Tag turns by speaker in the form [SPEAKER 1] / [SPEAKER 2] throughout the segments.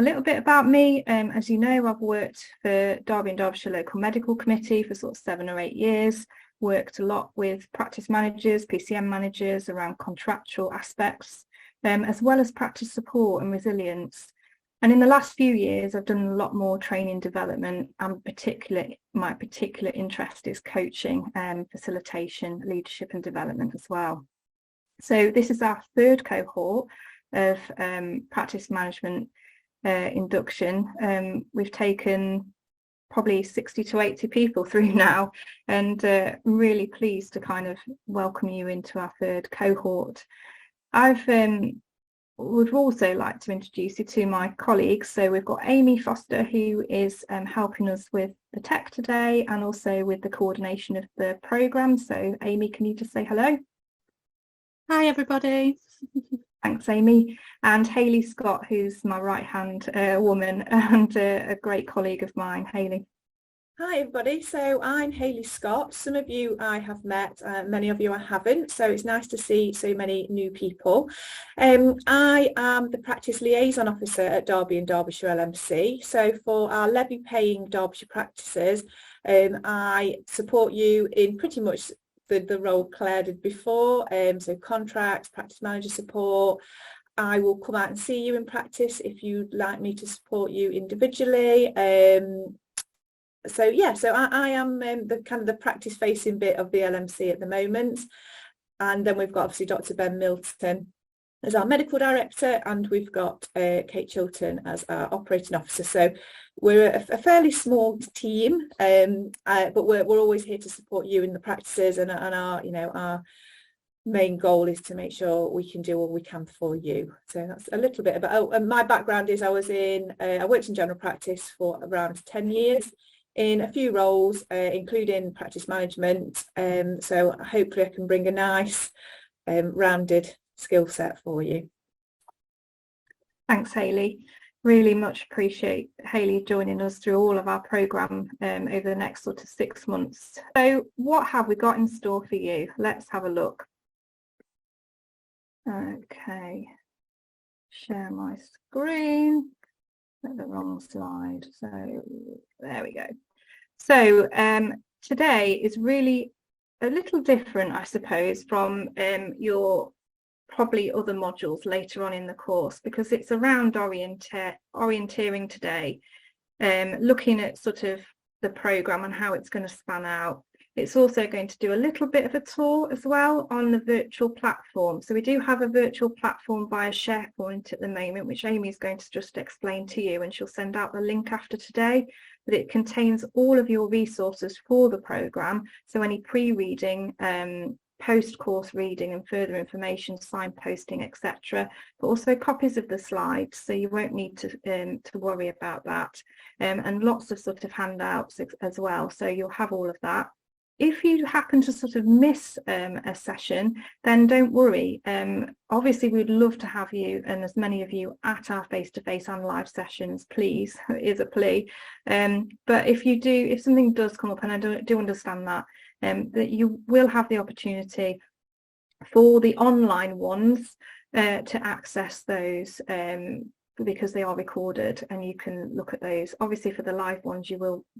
[SPEAKER 1] A little bit about me. As you know, I've worked for Derby and Derbyshire Local Medical Committee for sort of 7 or 8 years, worked a lot with practice managers, PCM managers around contractual aspects, as well as practice support and resilience. And in the last few years, I've done a lot more training development, and my particular interest is coaching, facilitation, leadership and development as well. So this is our third cohort of practice management induction. We've taken probably 60 to 80 people through now, and really pleased to kind of welcome you into our third cohort. Would also like to introduce you to my colleagues. So we've got Amy Foster, who is helping us with the tech today and also with the coordination of the programme. So Amy, can you just say hello?
[SPEAKER 2] Hi everybody.
[SPEAKER 1] Thanks, Amy. And Hayley Scott, who's my right-hand woman and a great colleague of mine. Hayley.
[SPEAKER 3] Hi everybody, so I'm Hayley Scott. Some of you I have met, many of you I haven't, so it's nice to see so many new people. I am the Practice Liaison Officer at Derby and Derbyshire LMC, so for our levy paying Derbyshire practices, I support you in pretty much the role Claire did before, so contracts, practice manager support. I will come out and see you in practice if you'd like me to support you individually. So I am the kind of the practice facing bit of the LMC at the moment, and then we've got obviously Dr. Ben Milton as our medical director, and we've got Kate Chilton as our operating officer. So we're a fairly small team, but we're always here to support you in the practices, and our main goal is to make sure we can do all we can for you. So that's a little bit about my background. Is I worked in general practice for around 10 years. In a few roles, including practice management, so hopefully I can bring a nice rounded skill set for you.
[SPEAKER 1] Thanks, Hayley. Really much appreciate Hayley joining us through all of our programme over the next sort of 6 months. So what have we got in store for you? Let's have a look. Okay, share my screen. The wrong slide, so there we go. So today is really a little different, I suppose, from your probably other modules later on in the course, because it's around orienteering today, looking at sort of the programme and how it's going to span out. It's also going to do a little bit of a tour as well on the virtual platform. So we do have a virtual platform via SharePoint at the moment, which Amy is going to just explain to you, and she'll send out the link after today. But it contains all of your resources for the programme. So any pre-reading, post-course reading and further information, signposting, etc. But also copies of the slides, so you won't need to worry about that. And lots of sort of handouts as well. So you'll have all of that. If you happen to sort of miss a session, then don't worry. Obviously, we'd love to have you and as many of you at our face-to-face and live sessions, please, is a plea. But if something does come up, and I do understand that, that you will have the opportunity for the online ones to access those, because they are recorded and you can look at those. Obviously for the live ones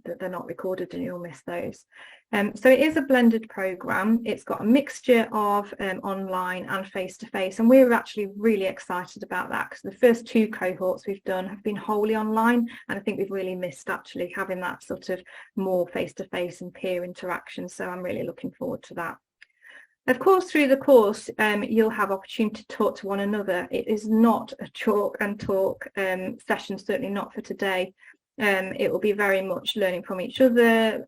[SPEAKER 1] they're not recorded and you'll miss those. So it is a blended programme. It's got a mixture of online and face-to-face, and we're actually really excited about that, because the first 2 cohorts we've done have been wholly online, and I think we've really missed actually having that sort of more face-to-face and peer interaction. So I'm really looking forward to that. Of course, through the course, you'll have opportunity to talk to one another. It is not a chalk and talk session, certainly not for today. It will be very much learning from each other,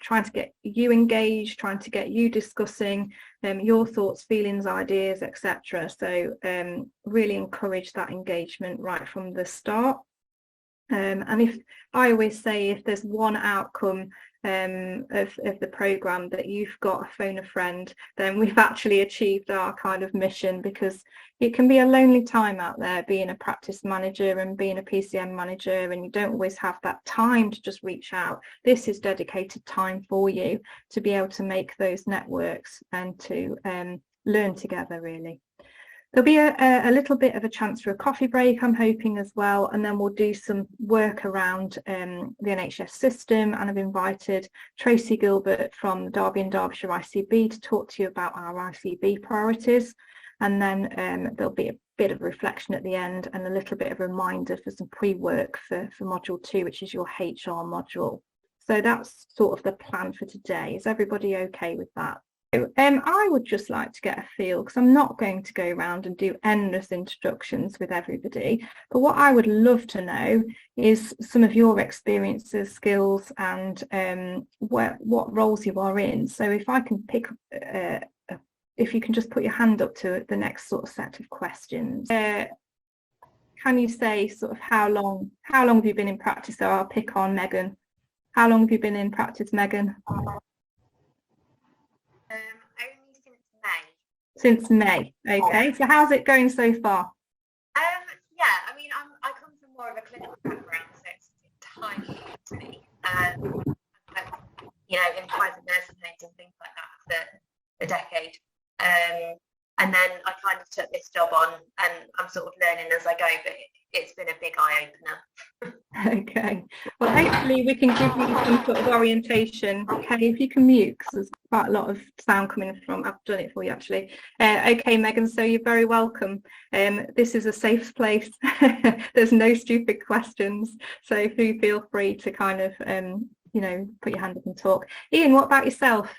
[SPEAKER 1] trying to get you engaged, trying to get you discussing your thoughts, feelings, ideas, etc. So really encourage that engagement right from the start. And I always say, if there's one outcome of the programme that you've got a phone a friend, then we've actually achieved our kind of mission, because it can be a lonely time out there being a practice manager and being a PCM manager, and you don't always have that time to just reach out. This is dedicated time for you to be able to make those networks and to learn together, really. There'll be a little bit of a chance for a coffee break, I'm hoping, as well, and then we'll do some work around the NHS system, and I've invited Tracy Gilbert from Derby and Derbyshire ICB to talk to you about our ICB priorities, and then there'll be a bit of reflection at the end and a little bit of a reminder for some pre-work for module 2, which is your HR module. So that's sort of the plan for today. Is everybody okay with that? I would just like to get a feel, because I'm not going to go around and do endless introductions with everybody, but what I would love to know is some of your experiences, skills, and what roles you are in. So if I can pick, if you can just put your hand up to the next sort of set of questions. Can you say sort of how long have you been in practice? So I'll pick on Megan. How long have you been in practice, Megan?
[SPEAKER 4] Only since May.
[SPEAKER 1] Since May, okay. So how's it going so far?
[SPEAKER 4] Yeah, I mean, I come from more of a clinical background, so it's entirely new to me. You know, in private nursing homes and things like that for a decade. And then I kind of took this job on, and I'm sort of learning as I go, but it's been a big eye-opener.
[SPEAKER 1] Okay, well, hopefully we can give you some sort of orientation. Okay, if you can mute, because there's quite a lot of sound coming from, I've done it for you actually. Okay, Megan, so you're very welcome. This is a safe place. There's no stupid questions, so do feel free to kind of, you know, put your hand up and talk. Ian, what about yourself?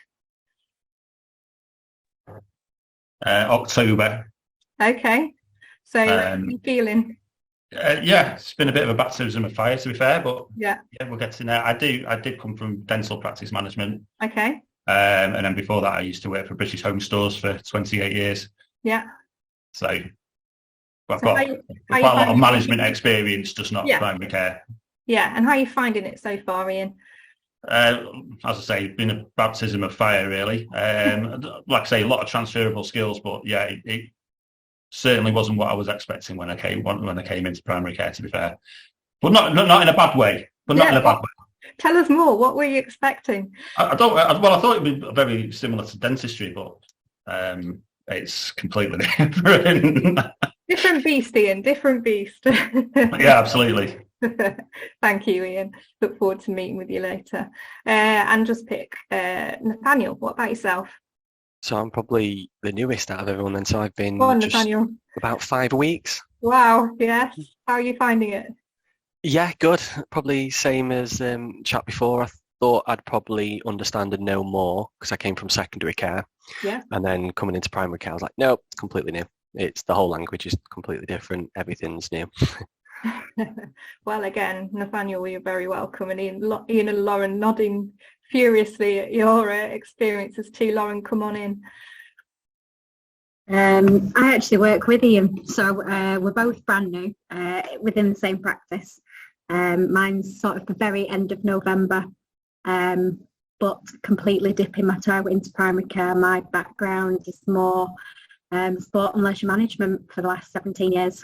[SPEAKER 5] October.
[SPEAKER 1] Okay, so how are you feeling?
[SPEAKER 5] Yeah, it's been a bit of a baptism of fire, to be fair, but
[SPEAKER 1] yeah,
[SPEAKER 5] we'll get to there. I did come from dental practice management.
[SPEAKER 1] Okay.
[SPEAKER 5] And then before that, I used to work for British Home Stores for 28 years.
[SPEAKER 1] Yeah.
[SPEAKER 5] So I've got quite a lot of management experience, just not primary care.
[SPEAKER 1] Yeah, and how are you finding it so far, Ian?
[SPEAKER 5] As I say, been a baptism of fire, really. Like I say, a lot of transferable skills, but yeah, it certainly wasn't what I was expecting when I came into primary care, to be fair. But not in a bad way. But not in a bad way.
[SPEAKER 1] Tell us more. What were you expecting?
[SPEAKER 5] I thought it'd be very similar to dentistry, but it's completely different.
[SPEAKER 1] Different beast, Ian. Different beast.
[SPEAKER 5] Yeah, absolutely.
[SPEAKER 1] Thank you, Ian. Look forward to meeting with you later. And just pick Nathaniel. What about yourself?
[SPEAKER 6] So I'm probably the newest out of everyone, and so I've been
[SPEAKER 1] Nathaniel.
[SPEAKER 6] About 5 weeks.
[SPEAKER 1] Wow, yes. How are you finding it?
[SPEAKER 6] Yeah, good. Probably same as chat before. I thought I'd probably understand and know more because I came from secondary care.
[SPEAKER 1] Yeah.
[SPEAKER 6] And then coming into primary care, I was like, nope, it's completely new. It's the whole language is completely different. Everything's new.
[SPEAKER 1] Well, again, Nathaniel, you're very welcome. And Ian and Lauren nodding furiously at your experiences too. Lauren, come on in.
[SPEAKER 2] I actually work with Ian, so we're both brand new within the same practice. Mine's sort of the very end of November, but completely dipping my toe into primary care. My background is more sport and leisure management for the last 17 years.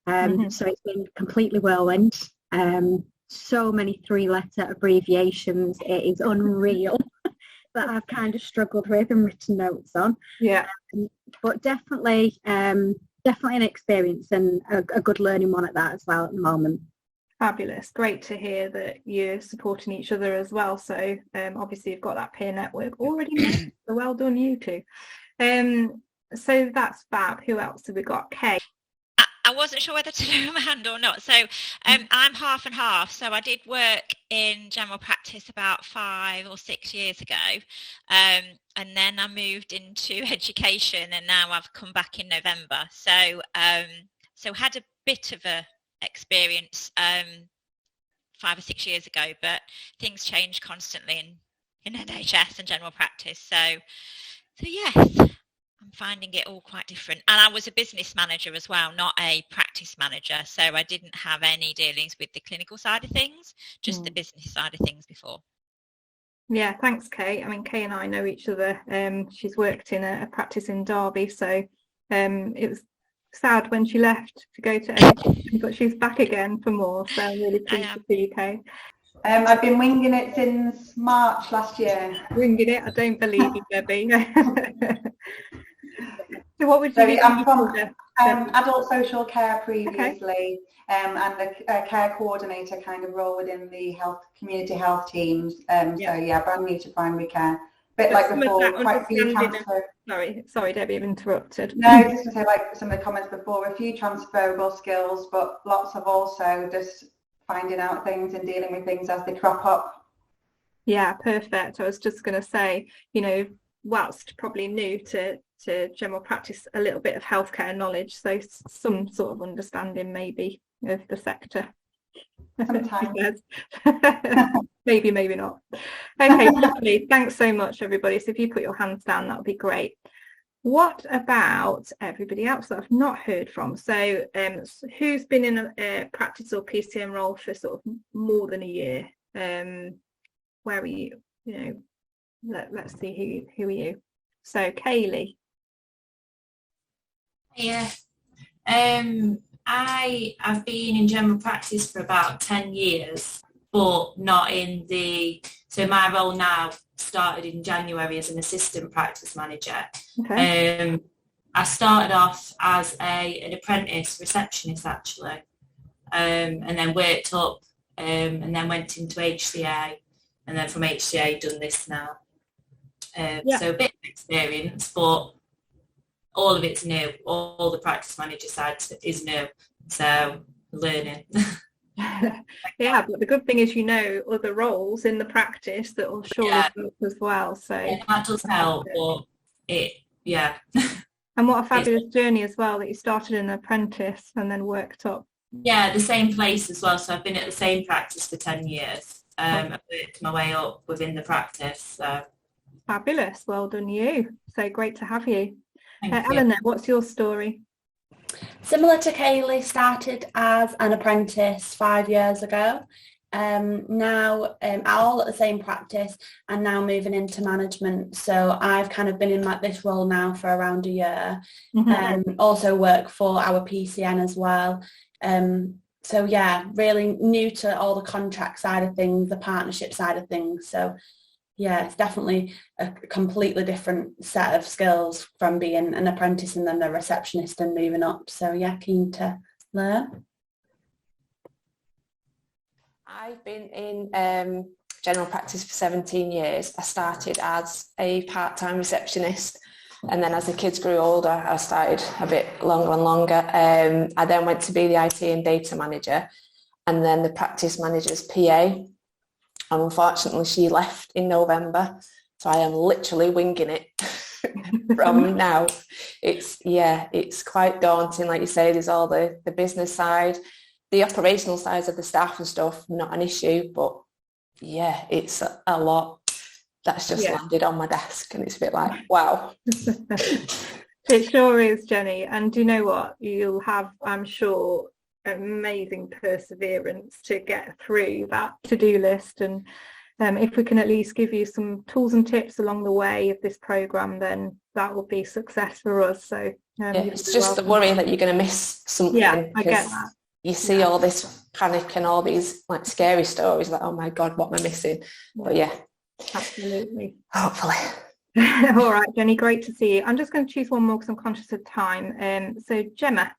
[SPEAKER 2] So it's been completely whirlwind. So many 3-letter abbreviations. It is unreal that I've kind of struggled with and written notes on.
[SPEAKER 1] Yeah.
[SPEAKER 2] But definitely an experience, and a good learning one at that as well at the moment.
[SPEAKER 1] Fabulous. Great to hear that you're supporting each other as well. So obviously you've got that peer network already made. So well done, you two. So that's fab. Who else have we got? Kay.
[SPEAKER 7] I wasn't sure whether to lower my hand or not. So I'm half and half. So I did work in general practice about 5 or 6 years ago. And then I moved into education, and now I've come back in November. So so had a bit of a experience 5 or 6 years ago, but things change constantly in NHS and general practice. So yes. I'm finding it all quite different. And I was a business manager as well, not a practice manager. So I didn't have any dealings with the clinical side of things, just the business side of things before.
[SPEAKER 1] Yeah, thanks, Kay. I mean, Kay and I know each other. She's worked in a practice in Derby, so it was sad when she left to go to education, but she's back again for more. So I'm really pleased to see you, Kay.
[SPEAKER 8] I've been winging it since March last year.
[SPEAKER 1] Winging it? I don't believe you, Debbie. So what would you do?
[SPEAKER 8] Adult social care previously, and a care coordinator kind of role within the community health teams. So yeah, brand new to primary care. Bit like before, quite a few transfer.
[SPEAKER 1] Sorry, Debbie, I've interrupted.
[SPEAKER 8] No, I was just going to say, like some of the comments before, a few transferable skills, but lots of also just finding out things and dealing with things as they crop up.
[SPEAKER 1] Yeah, perfect. I was just going to say, you know, whilst probably new to general practice, a little bit of healthcare knowledge, so some sort of understanding maybe of the sector.
[SPEAKER 8] Sometimes.
[SPEAKER 1] Maybe not. Okay, lovely. Thanks so much, everybody. So if you put your hands down, that would be great. What about everybody else that I've not heard from? So who's been in a practice or PCM role for sort of more than a year? Where are you? You know, let's see who are you. So Kaylee.
[SPEAKER 9] Yeah. I have been in general practice for about 10 years, but not in so my role now started in January as an assistant practice manager.
[SPEAKER 1] Okay.
[SPEAKER 9] I started off as an apprentice receptionist actually, and then worked up and then went into HCA, and then from HCA done this now. So a bit of experience, but all of it's new. All the practice manager side is new, so learning.
[SPEAKER 1] Yeah, but the good thing is, you know, other roles in the practice that will surely help as well. So
[SPEAKER 9] that does help, but
[SPEAKER 1] And what a fabulous journey as well, that you started an apprentice and then worked up.
[SPEAKER 9] Yeah, the same place as well. So I've been at the same practice for 10 years. I've worked my way up within the practice. So.
[SPEAKER 1] Fabulous. Well done you. So great to have you.
[SPEAKER 9] Thank you.
[SPEAKER 1] Eleanor, what's your story?
[SPEAKER 10] Similar to Kaylee, started as an apprentice 5 years ago. Now all at the same practice, and now moving into management. So I've kind of been in like this role now for around a year. Also work for our PCN as well. So yeah, really new to all the contract side of things, the partnership side of things. So yeah, it's definitely a completely different set of skills from being an apprentice and then a receptionist and moving up. So yeah, keen to learn.
[SPEAKER 11] I've been in general practice for 17 years. I started as a part-time receptionist, and then as the kids grew older, I started a bit longer and longer. I then went to be the IT and data manager, and then the practice manager's PA. And unfortunately, she left in November, so I am literally winging it from now. It's quite daunting. Like you say, there's all the business side, the operational sides of the staff and stuff, not an issue, but yeah, it's a lot that's just landed on my desk, and it's a bit like, wow.
[SPEAKER 1] It sure is, Jenny. And do you know what? You'll have, I'm sure, amazing perseverance to get through that to-do list, and if we can at least give you some tools and tips along the way of this program, then that will be success for us. So
[SPEAKER 11] it's just the worry that you're going to miss something.
[SPEAKER 1] Yeah, I get that.
[SPEAKER 11] You see all this panic and all these like scary stories, like, oh my god, what am I missing? But yeah,
[SPEAKER 1] absolutely,
[SPEAKER 11] hopefully.
[SPEAKER 1] All right, Jenny, great to see you. I'm just going to choose one more because I'm conscious of time. So Gemma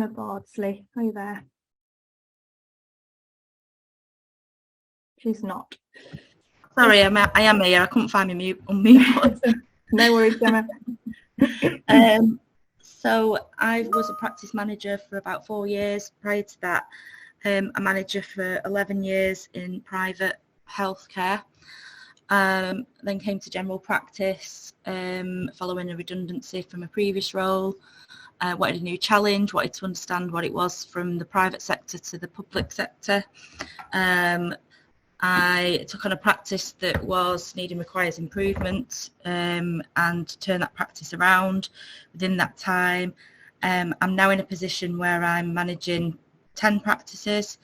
[SPEAKER 1] Bardsley, are you there? She's not.
[SPEAKER 12] Sorry, I am here. I couldn't find my unmute button.
[SPEAKER 1] No worries, Gemma.
[SPEAKER 12] So I was a practice manager for about 4 years. Prior to that, a manager for 11 years in private healthcare. Then came to general practice following a redundancy from a previous role. Wanted a new challenge, wanted to understand what it was from the private sector to the public sector. I took on a practice that was requires improvement, and turned that practice around within that time. I'm now in a position where I'm managing 10 practices,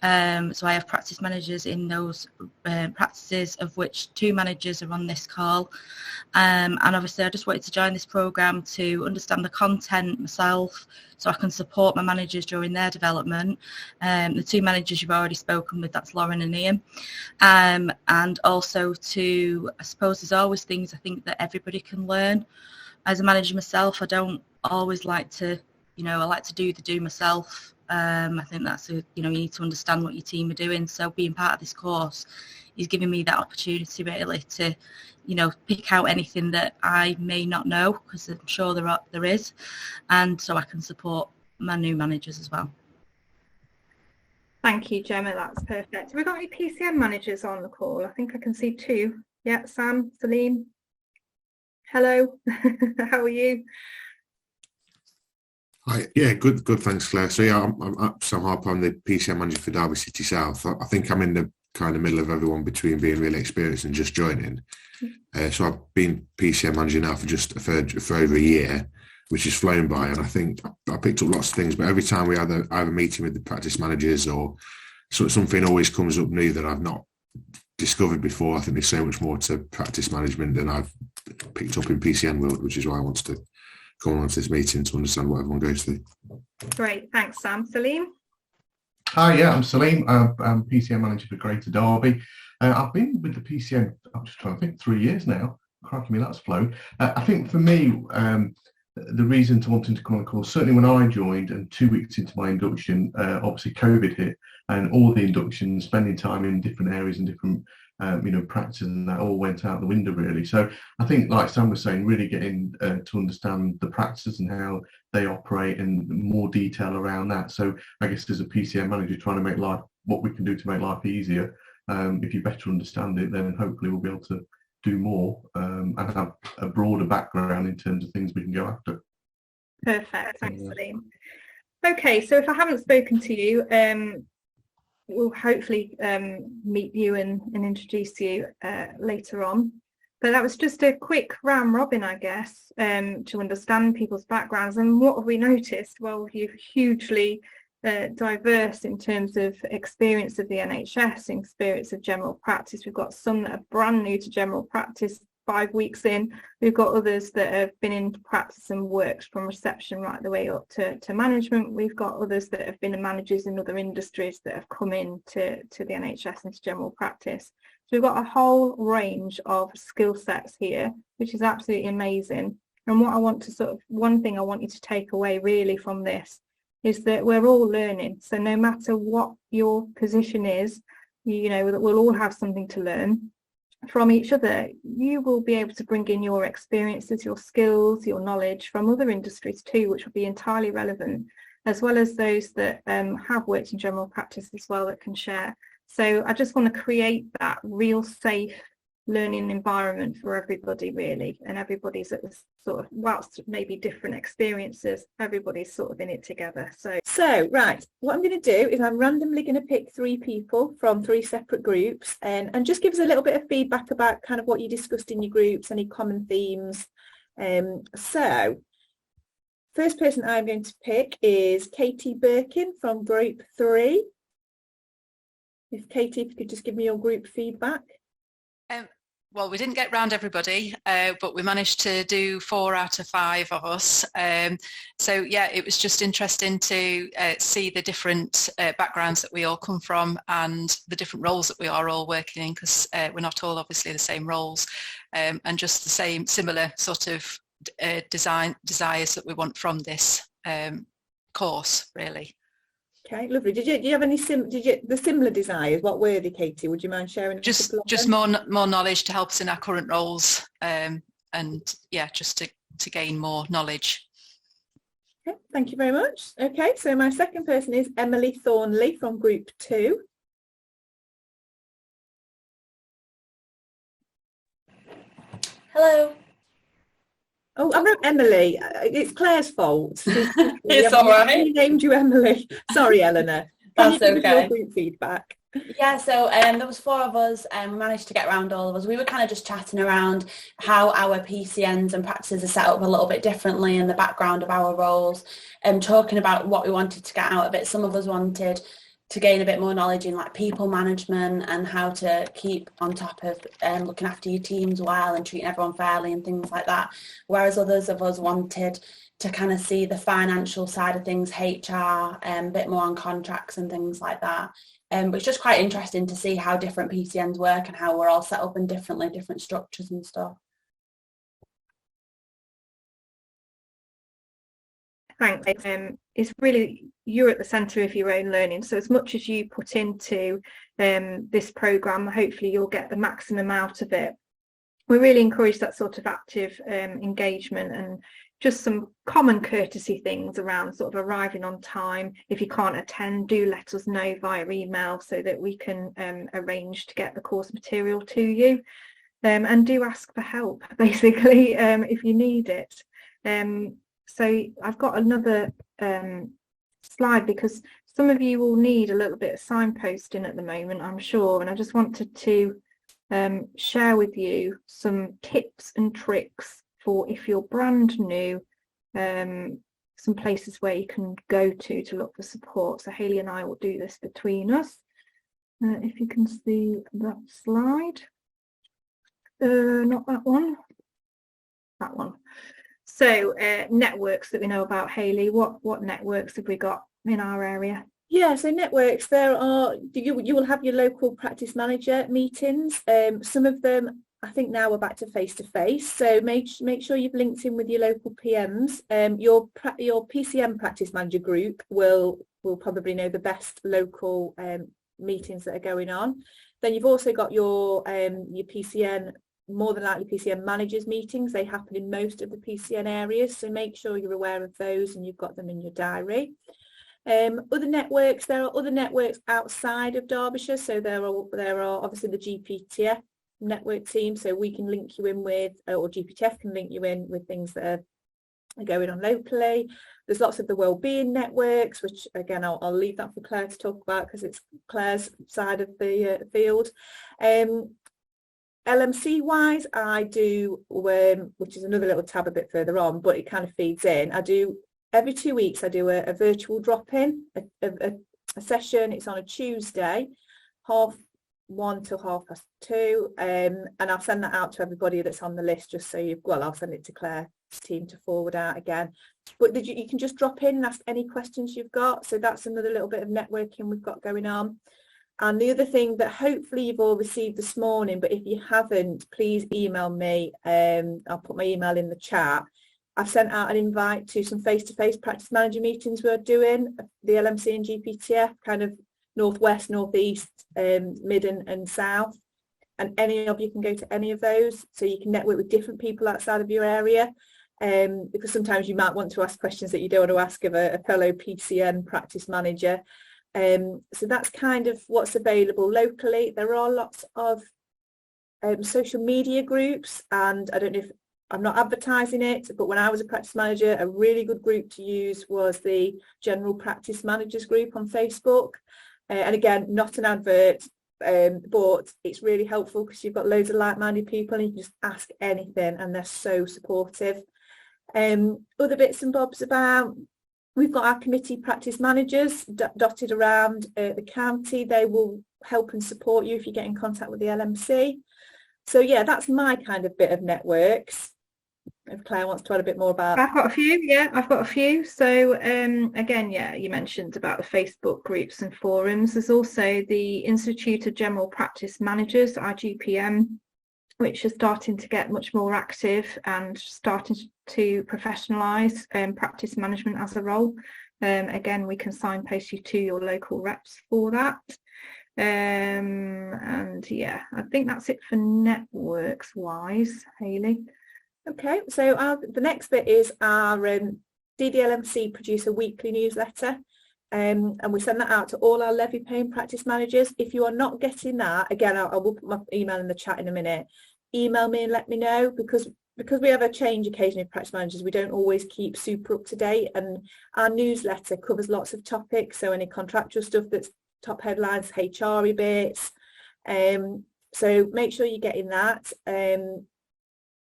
[SPEAKER 12] So I have practice managers in those practices, of which 2 managers are on this call. And obviously I just wanted to join this programme to understand the content myself, so I can support my managers during their development. The 2 managers you've already spoken with, that's Lauren and Ian. And also to, I suppose there's always things I think that everybody can learn. As a manager myself, I don't always like to, I like to do myself. I think that's you need to understand what your team are doing. So being part of this course is giving me that opportunity really to, pick out anything that I may not know, because I'm sure there is, and so I can support my new managers as well.
[SPEAKER 1] Thank you, Gemma. That's perfect. Have we got any PCM managers on the call? I think I can see 2. Yeah, Sam, Celine. Hello. How are you?
[SPEAKER 13] Hi. Yeah, good. Thanks, Claire. So yeah, I'm Sam Harper. I'm the PCM manager for Derby City South. I think I'm in the kind of middle of everyone between being really experienced and just joining. So I've been PCM manager now for over a year, which has flown by, and I think I picked up lots of things. But every time we either have a meeting with the practice managers or something always comes up new that I've not discovered before. I think there's so much more to practice management than I've picked up in PCN world, which is why I wanted to come along to this meeting to understand what everyone goes through.
[SPEAKER 1] Great, thanks, Sam. Salim?
[SPEAKER 14] Hi, yeah, I'm Salim. I'm PCM manager for Greater Derby. I've been with the PCM, I'm just trying to think, 3 years now. Crikey me, that's flown. I think for me, the reason to wanting to come on the course, certainly when I joined and 2 weeks into my induction, obviously COVID hit, and all the inductions, spending time in different areas and different practices, and that all went out the window really. So I think, like Sam was saying, really getting to understand the practices and how they operate and more detail around that. So I guess as a PCM manager, trying to make life, what we can do to make life easier. If you better understand it, then hopefully we'll be able to do more and have a broader background in terms of things we can go after.
[SPEAKER 1] Perfect, thanks, Salim. Okay, so if I haven't spoken to you, we'll hopefully meet you and introduce you later on. But that was just a quick round robin, I guess, to understand people's backgrounds. And what have we noticed? Well, you're hugely diverse in terms of experience of the NHS, experience of general practice. We've got some that are brand new to general practice 5 weeks in. We've got others that have been in practice and worked from reception right the way up to management. We've got others that have been managers in other industries that have come in to the NHS and to general practice. So we've got a whole range of skill sets here, which is absolutely amazing. And what I want to one thing I want you to take away really from this is that we're all learning. So no matter what your position is, that we'll all have something to learn from each other. You will be able to bring in your experiences, your skills, your knowledge from other industries too, which will be entirely relevant, as well as those that have worked in general practice as well that can share. So I just want to create that real safe learning environment for everybody really, and everybody's at this whilst maybe different experiences, everybody's in it together.
[SPEAKER 3] So right, what I'm going to do is I'm randomly going to pick 3 people from 3 separate groups and just give us a little bit of feedback about kind of what you discussed in your groups, any common themes. So first person I'm going to pick is Katie Birkin from group 3. If Katie, if you could just give me your group feedback.
[SPEAKER 15] Well, we didn't get round everybody, but we managed to do 4 out of 5 of us. So yeah, it was just interesting to see the different backgrounds that we all come from and the different roles that we are all working in, because we're not all obviously the same roles, and just the similar sort of desires that we want from this course, really.
[SPEAKER 3] Okay, lovely. Did you have any the similar desires? What were they, Katie? Would you mind sharing?
[SPEAKER 15] Just more knowledge to help us in our current roles, and yeah, just to gain more knowledge.
[SPEAKER 3] Okay, thank you very much. Okay, so my second person is Emily Thornley from group 2.
[SPEAKER 10] Hello.
[SPEAKER 3] Oh, I wrote Emily. It's Claire's fault.
[SPEAKER 10] It's all right.
[SPEAKER 3] She named you Emily. Sorry, Eleanor.
[SPEAKER 10] That's okay.
[SPEAKER 3] Your group feedback.
[SPEAKER 10] Yeah, so there was 4 of us and we managed to get around all of us. We were kind of just chatting around how our PCNs and practices are set up a little bit differently and the background of our roles and talking about what we wanted to get out of it. Some of us wanted to gain a bit more knowledge in like people management and how to keep on top of looking after your teams well and treating everyone fairly and things like that. Whereas others of us wanted to kind of see the financial side of things, HR, a bit more on contracts and things like that. But it's just quite interesting to see how different PCNs work and how we're all set up in differently, different structures and stuff.
[SPEAKER 1] Thanks. It's really, you're at the centre of your own learning. So as much as you put into this programme, hopefully you'll get the maximum out of it. We really encourage that sort of active engagement and just some common courtesy things around sort of arriving on time. If you can't attend, do let us know via email so that we can arrange to get the course material to you. And do ask for help, basically, if you need it. So I've got another slide because some of you will need a little bit of signposting at the moment, I'm sure, and I just wanted to share with you some tips and tricks for if you're brand new, some places where you can go to look for support. So Hayley and I will do this between us. If you can see that slide. Not that one, that one. So networks that we know about, Hayley, what networks have we got in our area?
[SPEAKER 3] Yeah, so networks, there are, you will have your local practice manager meetings. Some of them, I think now we're back to face-to-face, so make sure you've linked in with your local PMs. Your PCM practice manager group will probably know the best local meetings that are going on. Then you've also got your PCN, more than likely PCN managers meetings. They happen in most of the PCN areas, so make sure you're aware of those and you've got them in your diary. Other networks, there are other networks outside of Derbyshire, so there are obviously the GPTF network team, so we can link you in with, or GPTF can link you in with things that are going on locally. There's lots of the wellbeing networks, which again I'll leave that for Claire to talk about because it's Claire's side of the field. LMC wise, I do, which is another little tab a bit further on, but it kind of feeds in. I do every 2 weeks. I do a virtual drop-in, a session. It's on a Tuesday, 1:30 till 2:30, and I'll send that out to everybody that's on the list. Just so I'll send it to Claire's team to forward out again. But you can just drop in and ask any questions you've got. So that's another little bit of networking we've got going on. And the other thing that hopefully you've all received this morning, but if you haven't, please email me. I'll put my email in the chat. I've sent out an invite to some face-to-face practice manager meetings we're doing, the LMC and GPTF, kind of northwest, northeast, mid and south. And any of you can go to any of those, so you can network with different people outside of your area. Because sometimes you might want to ask questions that you don't want to ask of a fellow PCN practice manager. So that's kind of what's available locally. There are lots of social media groups, and I don't know if I'm not advertising it, but when I was a practice manager, a really good group to use was the General Practice Managers group on Facebook. And again, not an advert, but it's really helpful because you've got loads of like-minded people and you can just ask anything and they're so supportive. Other bits and bobs about, we've got our committee practice managers dotted around the county. They will help and support you if you get in contact with the LMC. So yeah, that's my kind of bit of networks. If Claire wants to add a bit more about.
[SPEAKER 1] I've got a few. So again, yeah, you mentioned about the Facebook groups and forums. There's also the Institute of General Practice Managers, IGPM, which is starting to get much more active and starting to professionalise practice management as a role. Again, we can signpost you to your local reps for that. And yeah, I think that's it for networks wise, Hayley.
[SPEAKER 3] Okay, so the next bit is our DDLMC produce a weekly newsletter, and we send that out to all our levy paying practice managers. If you are not getting that, again, I will put my email in the chat in a minute. Email me and let me know, because we have a change occasionally of practice managers, we don't always keep super up to date, and our newsletter covers lots of topics, so any contractual stuff that's top headlines, HR bits, so make sure you're getting that.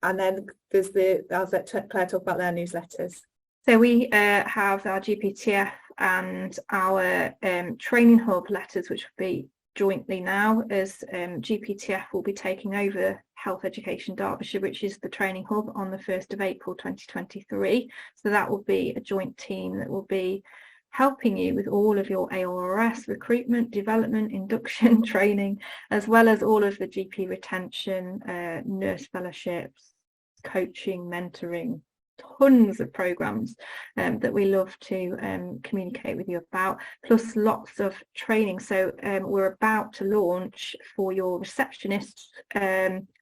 [SPEAKER 3] And then there's I'll let Claire talk about their newsletters.
[SPEAKER 1] So we have our GPTF and our training hub letters, which will be jointly now, as GPTF will be taking over Health Education Derbyshire, which is the training hub, on the 1st of April 2023. So that will be a joint team that will be helping you with all of your AORS recruitment, development, induction, training, as well as all of the GP retention, nurse fellowships, coaching, mentoring, tons of programs that we love to communicate with you about, plus lots of training. So we're about to launch for your receptionists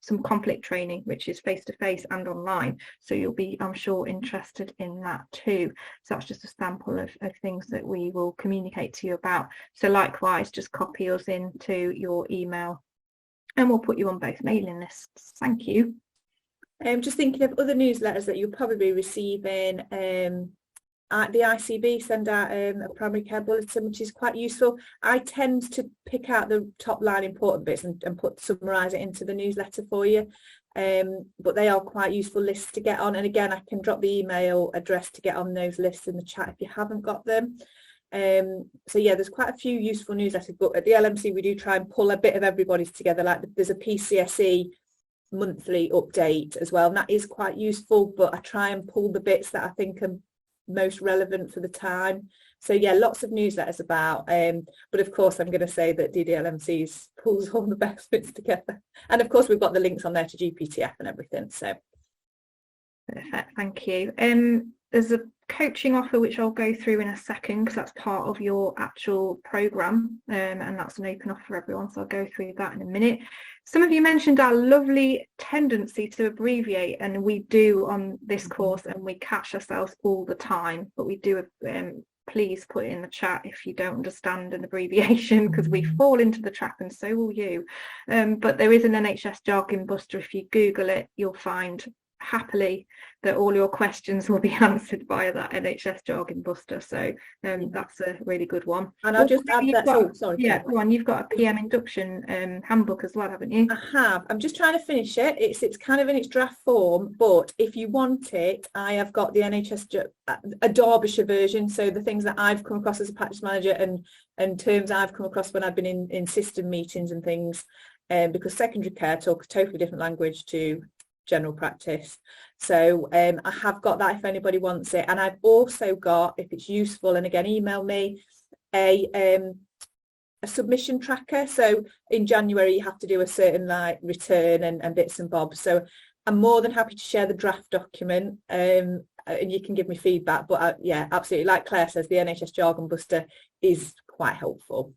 [SPEAKER 1] some conflict training, which is face-to-face and online, so you'll be, I'm sure, interested in that too. So that's just a sample of things that we will communicate to you about. So likewise, just copy us into your email and we'll put you on both mailing lists. Thank you.
[SPEAKER 3] Just thinking of other newsletters that you'll probably be receiving. The ICB send out a primary care bulletin, which is quite useful. I tend to pick out the top line important bits and summarise it into the newsletter for you. But they are quite useful lists to get on. And again, I can drop the email address to get on those lists in the chat if you haven't got them. So yeah, there's quite a few useful newsletters, but at the LMC we do try and pull a bit of everybody's together. Like there's a PCSE monthly update as well, and that is quite useful, but I try and pull the bits that I think are most relevant for the time. So yeah, lots of newsletters about, but of course I'm going to say that DDLMC's pulls all the best bits together, and of course we've got the links on there to GPTF and everything. So
[SPEAKER 1] perfect, thank you. There's a coaching offer which I'll go through in a second, because that's part of your actual programme, and that's an open offer for everyone, so I'll go through that in a minute. Some of you mentioned our lovely tendency to abbreviate, and we do on this course, and we catch ourselves all the time, but we do, please put it in the chat if you don't understand an abbreviation, because we fall into the trap, and so will you. But there is an NHS jargon buster. If you Google it, you'll find happily that all your questions will be answered via that NHS jargon buster, so that's a really good one.
[SPEAKER 3] And I'll just add that, sorry,
[SPEAKER 1] yeah, go on, you've got a PM induction handbook as well, haven't you?
[SPEAKER 3] I have. I'm just trying to finish it. It's kind of in its draft form, but if you want it, I have got the NHS a Derbyshire version, so the things that I've come across as a practice manager and terms I've come across when I've been in system meetings and things, because secondary care talk a totally different language to general practice. So I have got that if anybody wants it, and I've also got, if it's useful, and again email me, a submission tracker. So in January you have to do a certain like return and bits and bobs, so I'm more than happy to share the draft document, and you can give me feedback. But yeah, absolutely, like Claire says, the NHS jargon buster is quite helpful.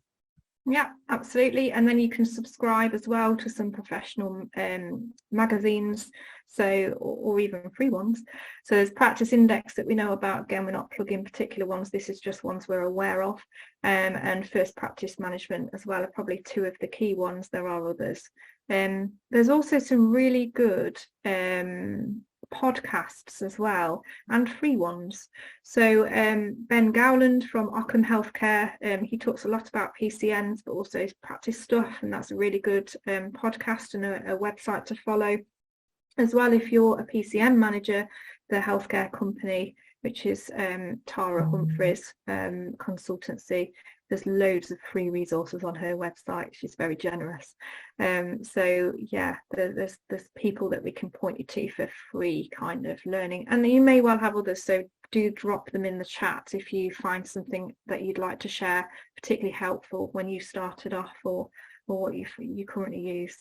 [SPEAKER 1] Yeah, absolutely. And then you can subscribe as well to some professional magazines, so or even free ones. So there's Practice Index that we know about. Again, we're not plugging particular ones, this is just ones we're aware of, and First Practice Management as well are probably two of the key ones. There are others. There's also some really good podcasts as well, and free ones. So Ben Gowland from Ockham Healthcare, he talks a lot about PCNs but also his practice stuff, and that's a really good podcast and a website to follow as well. If you're a PCN manager, the healthcare company, which is Tara Humphreys consultancy, there's loads of free resources on her website. She's very generous. So yeah, there's people that we can point you to for free kind of learning, and you may well have others, so do drop them in the chat if you find something that you'd like to share, particularly helpful when you started off, or what you currently use.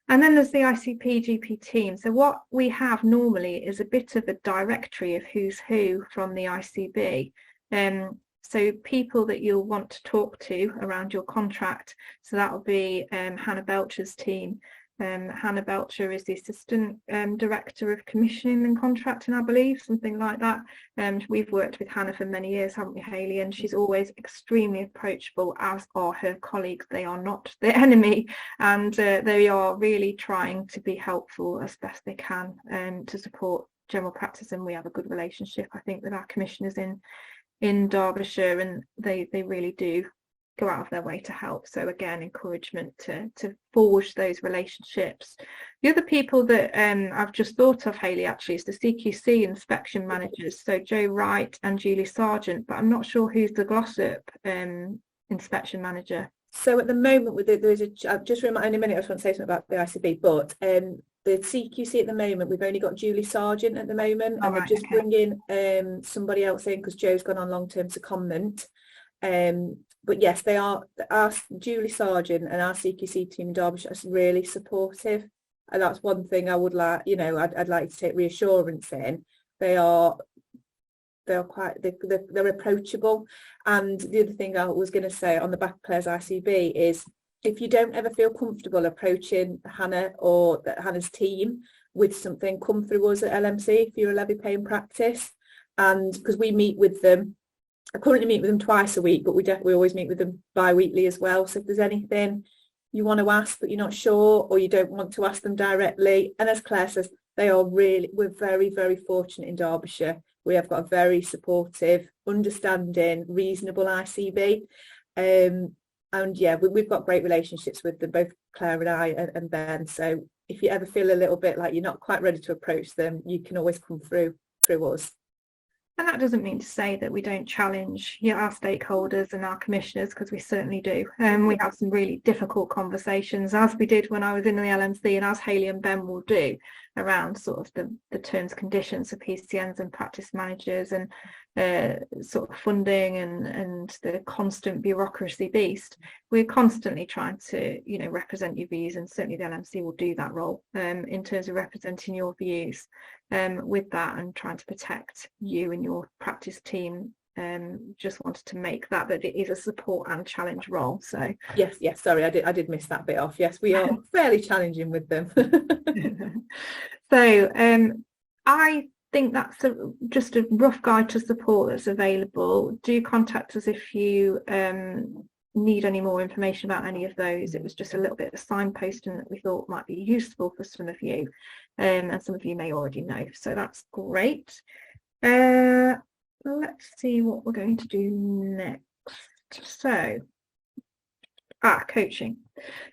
[SPEAKER 1] And then there's the ICP GP team. So what we have normally is a bit of a directory of who's who from the ICB. So people that you'll want to talk to around your contract. So that will be Hannah Belcher's team. Hannah Belcher is the Assistant Director of Commissioning and Contracting, I believe, something like that. We've worked with Hannah for many years, haven't we, Hayley? And she's always extremely approachable, as are her colleagues. They are not the enemy, and they are really trying to be helpful as best they can to support general practice. And we have a good relationship, I think, with our commissioners in Derbyshire, and they really do go out of their way to help. So again, encouragement to forge those relationships. The other people that I've just thought of, Hayley, actually is the CQC inspection managers, so Joe Wright and Julie Sargent, but I'm not sure who's the Glossop inspection manager.
[SPEAKER 3] So at the moment, with there is a, just remind in a minute, I just want to say something about the ICB, but the CQC at the moment, we've only got Julie Sargent at the moment, and we're just bringing somebody else in because Joe's gone on long-term secondment. But yes, they are, our Julie Sargent and our CQC team in Derbyshire is really supportive, and that's one thing I would like, you know, I'd like to take reassurance in. They're approachable. And the other thing I was going to say on the back of Claire's ICB is, if you don't ever feel comfortable approaching Hannah or Hannah's team with something, come through us at LMC if you're a levy paying practice. And because we meet with them, I currently meet with them twice a week, but we always meet with them bi-weekly as well. So if there's anything you want to ask but you're not sure, or you don't want to ask them directly, and as Claire says, we're very, very fortunate in Derbyshire. We have got a very supportive, understanding, reasonable ICB. And yeah, we've got great relationships with them, both Claire and I and Ben. So if you ever feel a little bit like you're not quite ready to approach them, you can always come through us.
[SPEAKER 1] And that doesn't mean to say that we don't challenge our stakeholders and our commissioners, because we certainly do. We have some really difficult conversations, as we did when I was in the LMC, and as Hayley and Ben will do, around sort of the terms and conditions for PCNs and practice managers, and sort of funding and the constant bureaucracy beast. We're constantly trying to, you know, represent your views, and certainly the LMC will do that role in terms of representing your views with that, and trying to protect you and your practice team. Just wanted to make that it is a support and challenge role. So
[SPEAKER 3] yes, sorry, I did miss that bit off. Yes, we are fairly challenging with them.
[SPEAKER 1] So I think that's just a rough guide to support that's available. Do contact us if you need any more information about any of those. It was just a little bit of signposting that we thought might be useful for some of you, and some of you may already know, so that's great. Let's see what we're going to do next. So coaching.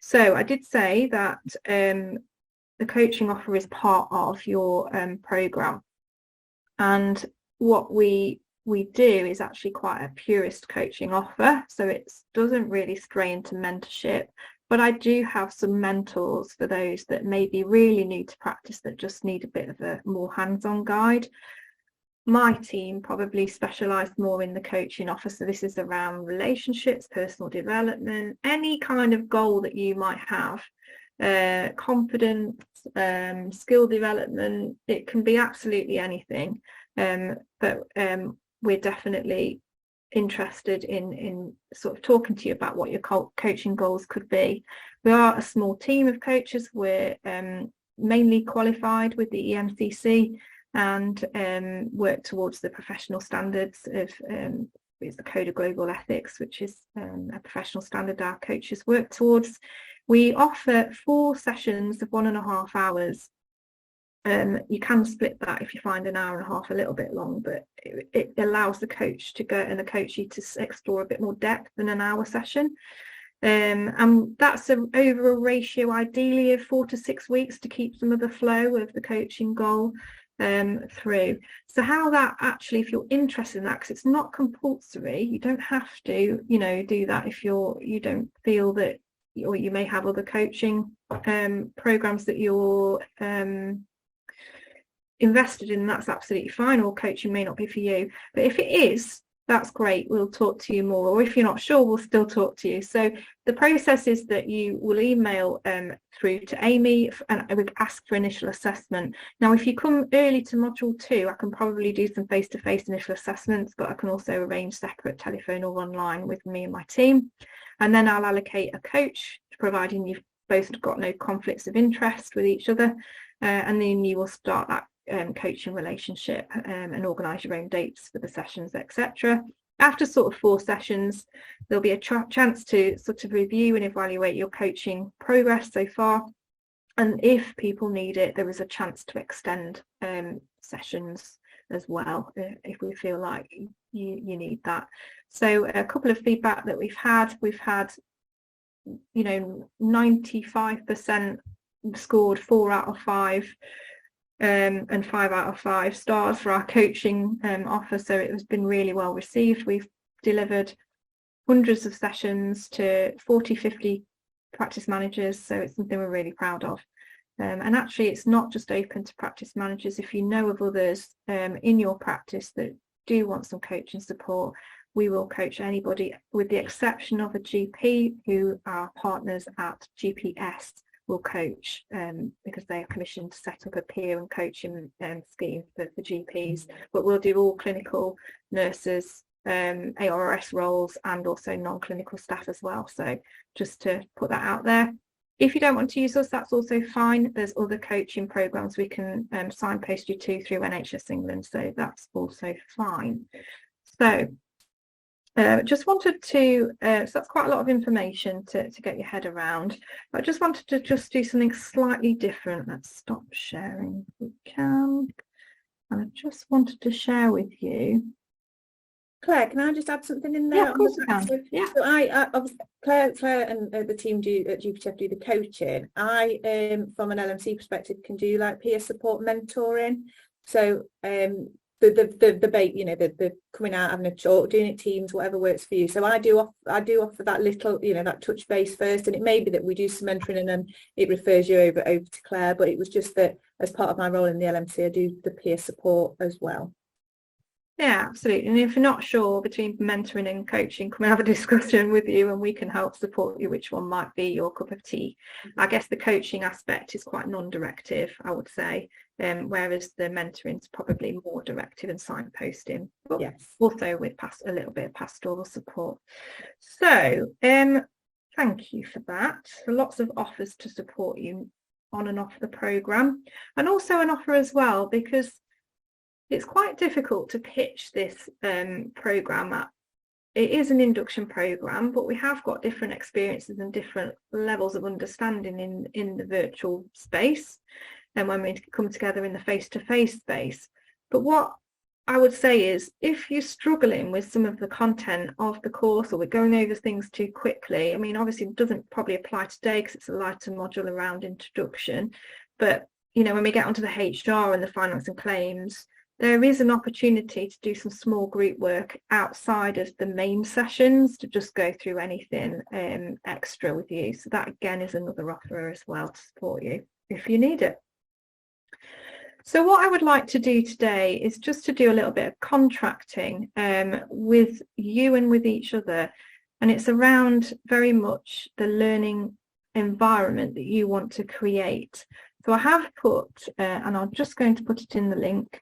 [SPEAKER 1] So I did say that the coaching offer is part of your program, and what we do is actually quite a purist coaching offer, so it doesn't really stray into mentorship, but I do have some mentors for those that may be really new to practice, that just need a bit of a more hands-on guide. My team probably specialise more in the coaching offer, so this is around relationships, personal development, any kind of goal that you might have, confidence, skill development. It can be absolutely anything, but we're definitely interested in sort of talking to you about what your coaching goals could be. We are a small team of coaches. We're mainly qualified with the EMCC, and work towards the professional standards of it's the Code of Global Ethics, which is a professional standard our coaches work towards. We offer 4 sessions of 1.5 hours. You can split that if you find an hour and a half a little bit long, but it allows the coach to go and the coachee to explore a bit more depth than an hour session. And that's over a ratio ideally of 4 to 6 weeks to keep some of the flow of the coaching goal through. So how that actually, if you're interested in that, because it's not compulsory, you don't have to, you know, do that if you don't feel that, or you may have other coaching programs that you're invested in, that's absolutely fine, or coaching may not be for you. But if it is, that's great, we'll talk to you more, or if you're not sure, we'll still talk to you. So the process is that you will email through to Amy and I would ask for initial assessment. Now if you come early to module 2, I can probably do some face-to-face initial assessments, but I can also arrange separate telephone or online with me and my team, and then I'll allocate a coach, providing you've both got no conflicts of interest with each other, and then you will start that coaching relationship and organise your own dates for the sessions, etc. After sort of 4 sessions, there'll be a chance to sort of review and evaluate your coaching progress so far, and if people need it, there is a chance to extend sessions as well, if we feel like you need that. So a couple of feedback that we've had, 95% scored 4 out of 5 and 5 out of 5 stars for our coaching offer, so it has been really well received. We've delivered hundreds of sessions to 40-50 practice managers, so it's something we're really proud of. And actually it's not just open to practice managers. If you know of others in your practice that do want some coaching support, we will coach anybody, with the exception of a GP who our partners at GPS will coach, because they are commissioned to set up a peer and coaching scheme for GPs. But we'll do all clinical nurses, ARS roles, and also non-clinical staff as well. So just to put that out there. If you don't want to use us, that's also fine. There's other coaching programs we can signpost you to through NHS England, so that's also fine. So just wanted to, so that's quite a lot of information to get your head around. But I just wanted to just do something slightly different. Let's stop sharing if we can. And I just wanted to share with you.
[SPEAKER 3] Claire, can I just add something in there?
[SPEAKER 1] Yeah, of course I can. Yeah.
[SPEAKER 3] So I obviously, Claire and the team at GPTF do the coaching. I, from an LMC perspective, can do like peer support mentoring. So the debate, the coming out, having a talk, doing it teams, whatever works for you. So I do offer that little, that touch base first, and it may be that we do some mentoring and then it refers you over to Claire. But it was just that as part of my role in the LMC, I do the peer support as well.
[SPEAKER 1] Yeah, absolutely. And if you're not sure between mentoring and coaching, come and have a discussion with you and we can help support you which one might be your cup of tea. I guess the coaching aspect is quite non-directive, I would say, whereas the mentoring is probably more directive and signposting, but yes, also with a little bit of pastoral support. So thank you for that. Lots of offers to support you on and off the programme, and also an offer as well, because it's quite difficult to pitch this programme. It is an induction programme, but we have got different experiences and different levels of understanding in the virtual space, and when we come together in the face-to-face space. But what I would say is, if you're struggling with some of the content of the course, or we're going over things too quickly, I mean, obviously it doesn't probably apply today because it's a lighter module around introduction, but when we get onto the HR and the finance and claims, there is an opportunity to do some small group work outside of the main sessions to just go through anything extra with you. So that again is another offer as well to support you if you need it. So what I would like to do today is just to do a little bit of contracting with you and with each other. And it's around very much the learning environment that you want to create. So I have put, and I'm just going to put it in the link,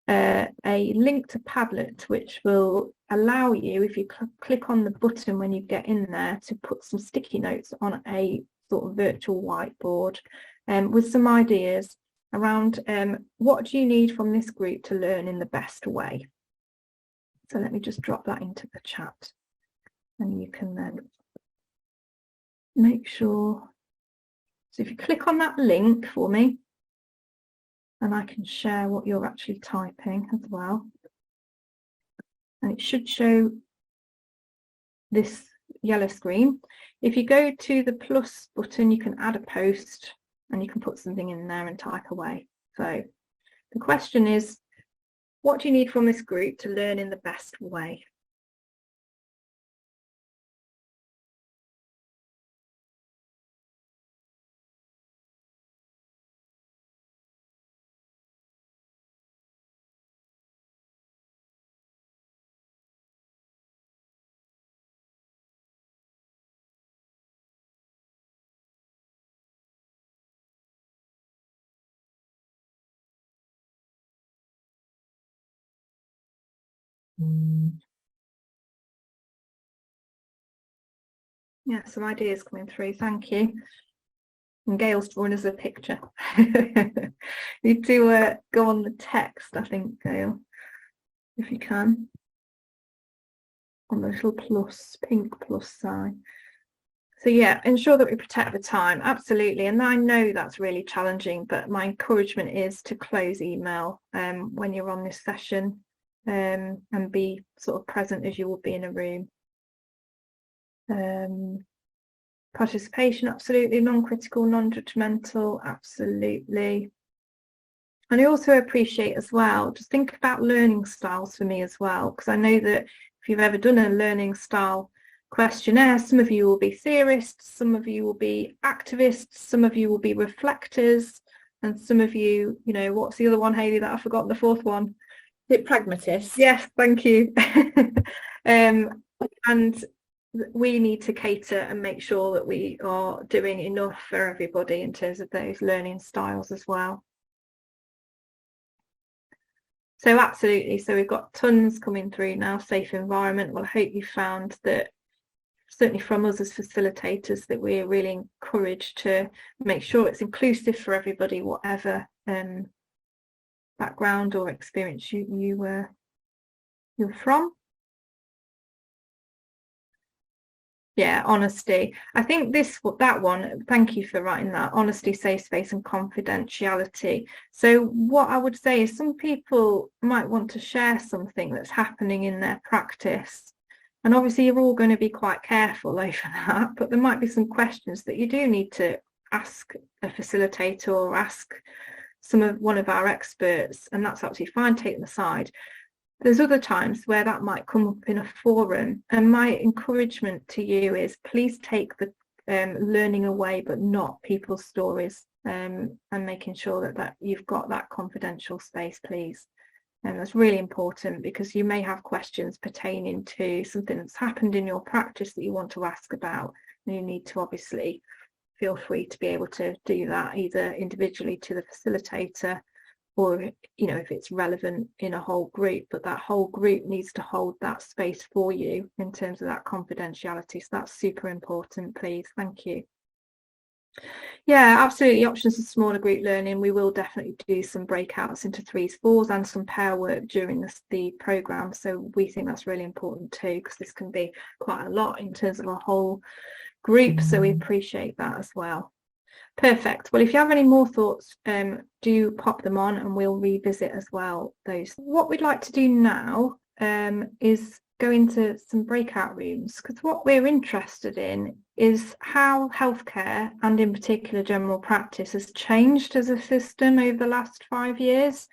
[SPEAKER 1] a link to Padlet, which will allow you, if you click on the button when you get in there, to put some sticky notes on a sort of virtual whiteboard with some ideas around what do you need from this group to learn in the best way. So let me just drop that into the chat, and you can then make sure. So if you click on that link for me, and I can share what you're actually typing as well. And it should show this yellow screen. If you go to the plus button, you can add a post and you can put something in there and type away. So the question is, what do you need from this group to learn in the best way? Yeah, some ideas coming through, thank you. And Gail's drawing us a picture. You need to go on the text, I think, Gail, if you can. On the little plus, pink plus sign. So yeah, ensure that we protect the time, absolutely. And I know that's really challenging, but my encouragement is to close email when you're on this session, and be sort of present as you would be in a room. Participation, absolutely. Non-critical, non-judgmental, absolutely. And I also appreciate as well, just think about learning styles for me as well, because I know that if you've ever done a learning style questionnaire, some of you will be theorists, some of you will be activists, some of you will be reflectors, and some of you, you know, what's the other one, Hayley, that I've forgotten, the fourth one?
[SPEAKER 3] Is it pragmatists?
[SPEAKER 1] Yes, thank you. And we need to cater and make sure that we are doing enough for everybody in terms of those learning styles as well. So absolutely, so we've got tons coming through now. Safe environment. Well, I hope you found that, certainly from us as facilitators, that we're really encouraged to make sure it's inclusive for everybody, whatever background or experience you're from. Yeah, honesty. I think that one, thank you for writing that, honesty, safe space and confidentiality. So what I would say is some people might want to share something that's happening in their practice. And obviously you're all going to be quite careful over that, but there might be some questions that you do need to ask a facilitator or ask one of our experts, and that's absolutely fine, take them aside. There's other times where that might come up in a forum, and my encouragement to you is please take the learning away, but not people's stories, and making sure that you've got that confidential space, please. And that's really important, because you may have questions pertaining to something that's happened in your practice that you want to ask about, and you need to obviously feel free to be able to do that either individually to the facilitator, or, you know, if it's relevant in a whole group, but that whole group needs to hold that space for you in terms of that confidentiality. So that's super important, please. Thank you. Yeah, absolutely. Options for smaller group learning. We will definitely do some breakouts into 3s, 4s and some pair work during the programme. So we think that's really important too, because this can be quite a lot in terms of a whole group. So we appreciate that as well. Perfect. Well, if you have any more thoughts, do pop them on and we'll revisit as well those. What we'd like to do now is go into some breakout rooms, because what we're interested in is how healthcare, and in particular general practice, has changed as a system over the last 5 years.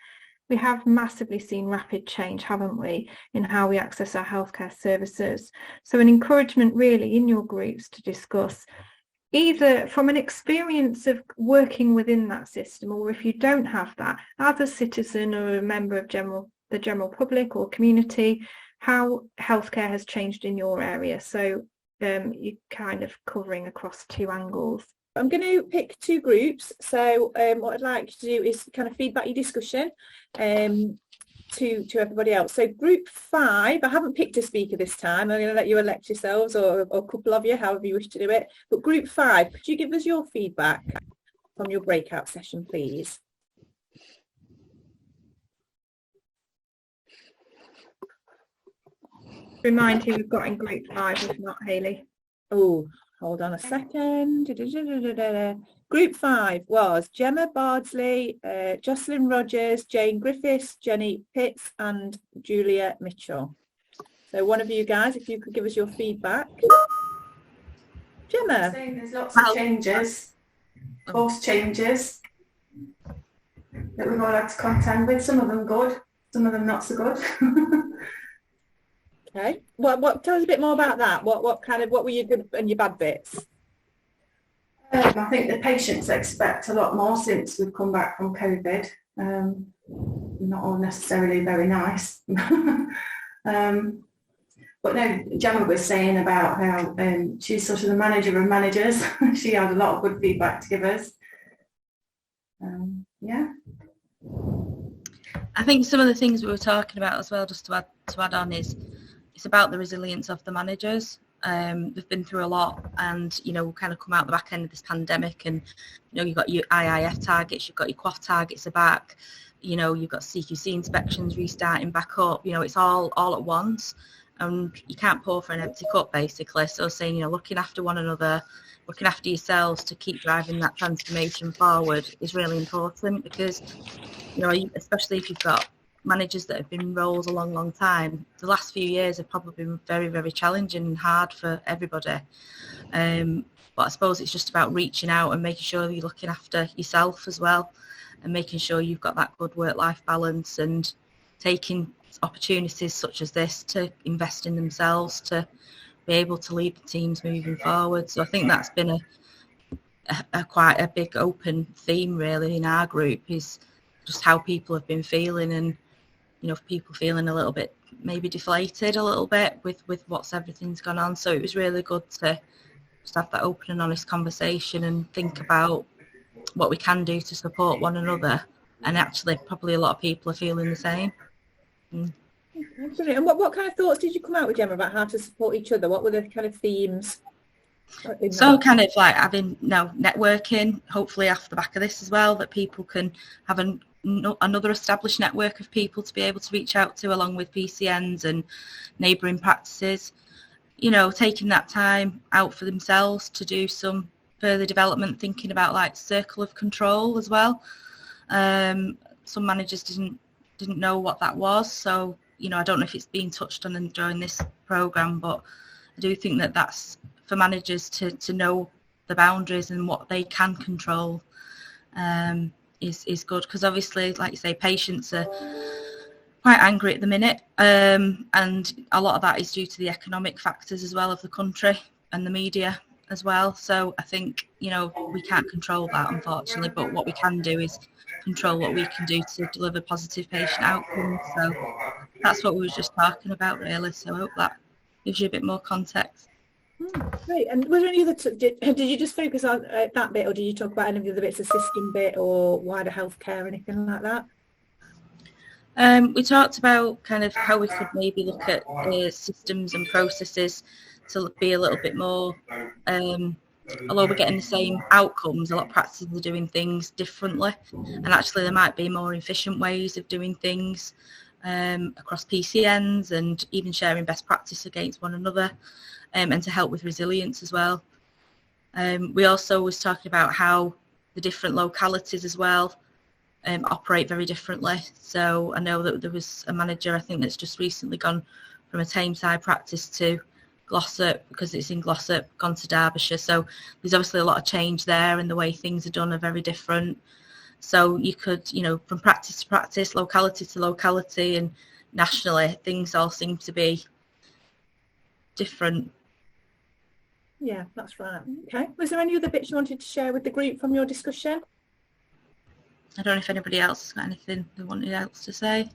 [SPEAKER 1] We have massively seen rapid change, haven't we, in how we access our healthcare services. So an encouragement really in your groups to discuss either from an experience of working within that system, or if you don't have that, as a citizen or a member of the general public or community, how healthcare has changed in your area. So you're kind of covering across 2 angles.
[SPEAKER 3] I'm going to pick 2 groups. So what I'd like to do is kind of feedback your discussion to everybody else. So group 5, I haven't picked a speaker this time. I'm going to let you elect yourselves, or a couple of you, however you wish to do it. But group 5, could you give us your feedback from your breakout session, please?
[SPEAKER 1] Remind who we've got in group 5, if not, Hayley.
[SPEAKER 3] Oh, hold on a second. Group 5 was Gemma Bardsley, Jocelyn Rogers, Jane Griffiths, Jenny Pitts and Julia Mitchell. So one of you guys, if you could give us your feedback. Gemma.
[SPEAKER 11] So there's lots of changes, course changes that we've all had to contend with. Some of them good, some of them not so good.
[SPEAKER 3] Okay. What? Tell us a bit more about that. What were your good and your bad bits?
[SPEAKER 11] I think the patients expect a lot more since we've come back from COVID. Not all necessarily very nice. But no, Gemma was saying about how she's sort of the manager of managers. She had a lot of good feedback to give us. Yeah.
[SPEAKER 12] I think some of the things we were talking about as well, just to add on, is it's about the resilience of the managers. They've been through a lot, and we've kind of come out the back end of this pandemic, and you've got your IIF targets, you've got your QOF targets are back, you've got CQC inspections restarting back up. It's all at once, and you can't pour from an empty cup, basically. So saying, looking after one another, looking after yourselves to keep driving that transformation forward is really important, because, especially if you've got managers that have been in roles a long, long time, the last few years have probably been very, very challenging and hard for everybody. But I suppose it's just about reaching out and making sure that you're looking after yourself as well, and making sure you've got that good work-life balance, and taking opportunities such as this to invest in themselves to be able to lead the teams moving forward. So I think that's been a quite a big open theme really in our group, is just how people have been feeling, and people feeling a little bit maybe deflated a little bit with what's everything's gone on. So it was really good to just have that open and honest conversation and think about what we can do to support one another. And actually probably a lot of people are feeling the same.
[SPEAKER 3] Brilliant. And what kind of thoughts did you come out with, Gemma, about how to support each other? What were the kind of themes?
[SPEAKER 12] So kind of like having networking, hopefully off the back of this as well, that people can have another established network of people to be able to reach out to, along with PCNs and neighbouring practices. Taking that time out for themselves to do some further development, thinking about like circle of control as well. Some managers didn't know what that was, so I don't know if it's been touched on during this programme, but I do think that that's for managers to know the boundaries and what they can control is good, because obviously, like you say, patients are quite angry at the minute, and a lot of that is due to the economic factors as well of the country and the media as well. So I think we can't control that, unfortunately, but what we can do is control what we can do to deliver positive patient outcomes. So that's what we were just talking about really, so I hope that gives you a bit more context.
[SPEAKER 3] Great. And was there any other did you just focus on that bit, or did you talk about any of the other bits, the system bit or wider healthcare or anything like that?
[SPEAKER 12] We talked about kind of how we could maybe look at systems and processes to be a little bit more, although we're getting the same outcomes, a lot of practices are doing things differently, and actually there might be more efficient ways of doing things across PCNs, and even sharing best practice against one another, and to help with resilience as well. We also was talking about how the different localities as well operate very differently. So I know that there was a manager, I think, that's just recently gone from a Tameside practice to Glossop, because it's in Glossop, gone to Derbyshire. So there's obviously a lot of change there, and the way things are done are very different. So you could, from practice to practice, locality to locality, and nationally, things all seem to be different.
[SPEAKER 3] Yeah, that's right. Okay. Was there any other bits you wanted to share with the group from your discussion?
[SPEAKER 12] I don't know if anybody else has got anything they wanted else to say.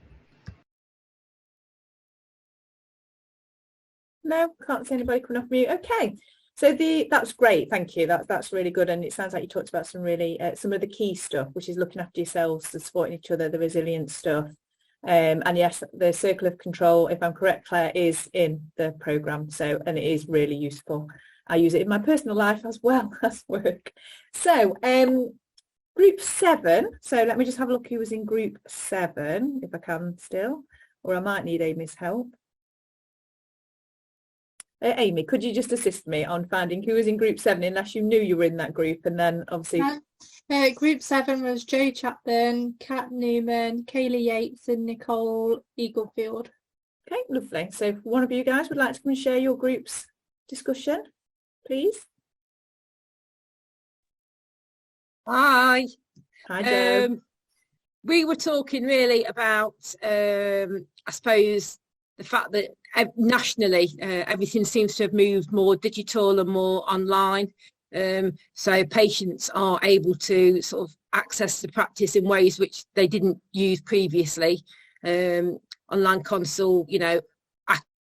[SPEAKER 3] No, can't see anybody coming off mute. Okay, so that's great. Thank you. That's really good, and it sounds like you talked about some really some of the key stuff, which is looking after yourselves, the supporting each other, the resilience stuff, and yes, the circle of control, if I'm correct, Claire, is in the programme. So, and it is really useful. I use it in my personal life as well as work. So, group 7. So let me just have a look who was in group 7, if I can still, or I might need Amy's help. Amy, could you just assist me on finding who was in group 7, unless you knew you were in that group, and then obviously...
[SPEAKER 16] Group 7 was Jo Chapman, Kat Newman, Kaylee Yates and Nicole Eaglefield.
[SPEAKER 3] Okay, lovely. So if one of you guys would like to come and share your group's discussion, please.
[SPEAKER 17] Hi.
[SPEAKER 3] Hi, Jo.
[SPEAKER 17] We were talking really about, I suppose, the fact that nationally everything seems to have moved more digital and more online. So patients are able to sort of access the practice in ways which they didn't use previously. Online consult,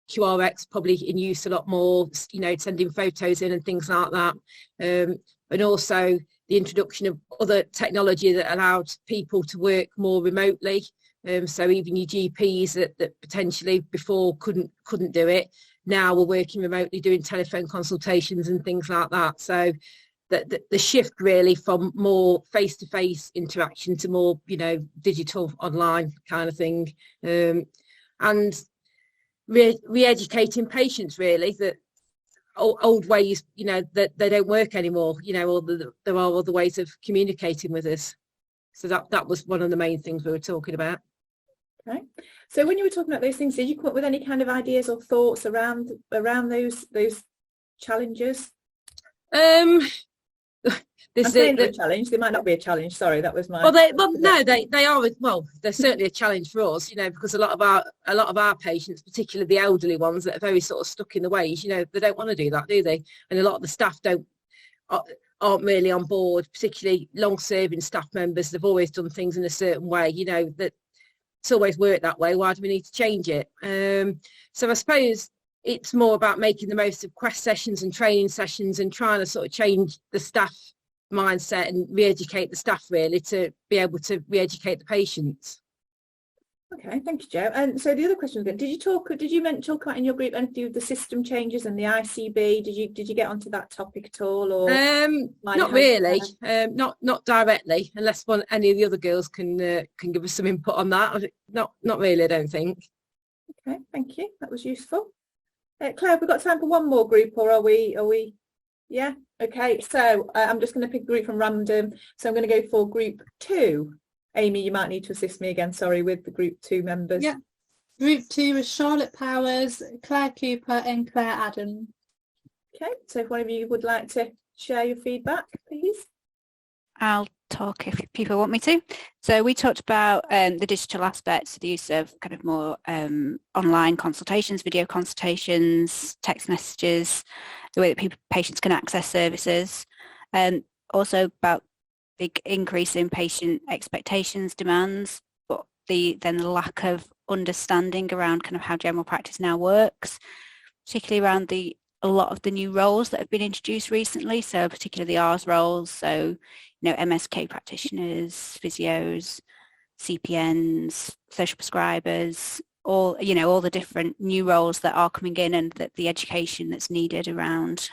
[SPEAKER 17] QRX probably in use a lot more, sending photos in and things like that. And also the introduction of other technology that allowed people to work more remotely. So even your GPs that potentially before couldn't do it, now we're working remotely, doing telephone consultations and things like that. So the shift really from more face-to-face interaction to more, digital online kind of thing. And re-educating patients really that old ways, that they don't work anymore, or there are other ways of communicating with us. So that was one of the main things we were talking about.
[SPEAKER 3] Okay. So when you were talking about those things, did you come up with any kind of ideas or thoughts around those challenges? I'm saying they're a challenge. They might not be a challenge. Sorry, that was my.
[SPEAKER 17] They are. Well, they're certainly a challenge for us, because a lot of our patients, particularly the elderly ones that are very sort of stuck in the ways, they don't want to do that, do they? And a lot of the staff aren't really on board, particularly long-serving staff members. They've always done things in a certain way, that it's always worked that way. Why do we need to change it? So I suppose it's more about making the most of quest sessions and training sessions and trying to sort of change the staff mindset and re-educate the staff really to be able to re-educate the patients.
[SPEAKER 3] Okay, thank you, Jo. And so the other question was, did you talk about in your group anything of the system changes and the ICB? Did you get onto that topic at all, or
[SPEAKER 17] not really, not directly, unless any of the other girls can give us some input on that. Not really, I don't think.
[SPEAKER 3] Okay, thank you. That was useful. Claire, have we got time for one more group, or are we? Yeah. Okay. So I'm just going to pick a group from random. So I'm going to go for group 2. Amy, you might need to assist me again, sorry, with the group 2 members.
[SPEAKER 16] Yeah. Group 2 is Charlotte Powers, Claire Cooper and Claire Adams.
[SPEAKER 3] Okay, so if one of you would like to share your feedback, please.
[SPEAKER 18] I'll talk if people want me to. So we talked about the digital aspects, the use of kind of more online consultations, video consultations, text messages, the way that patients can access services, and also about big increase in patient expectations, demands, but the lack of understanding around kind of how general practice now works, particularly around a lot of the new roles that have been introduced recently, so particularly the R's roles, so MSK practitioners, physios, CPNs, social prescribers, all the different new roles that are coming in, and that the education that's needed around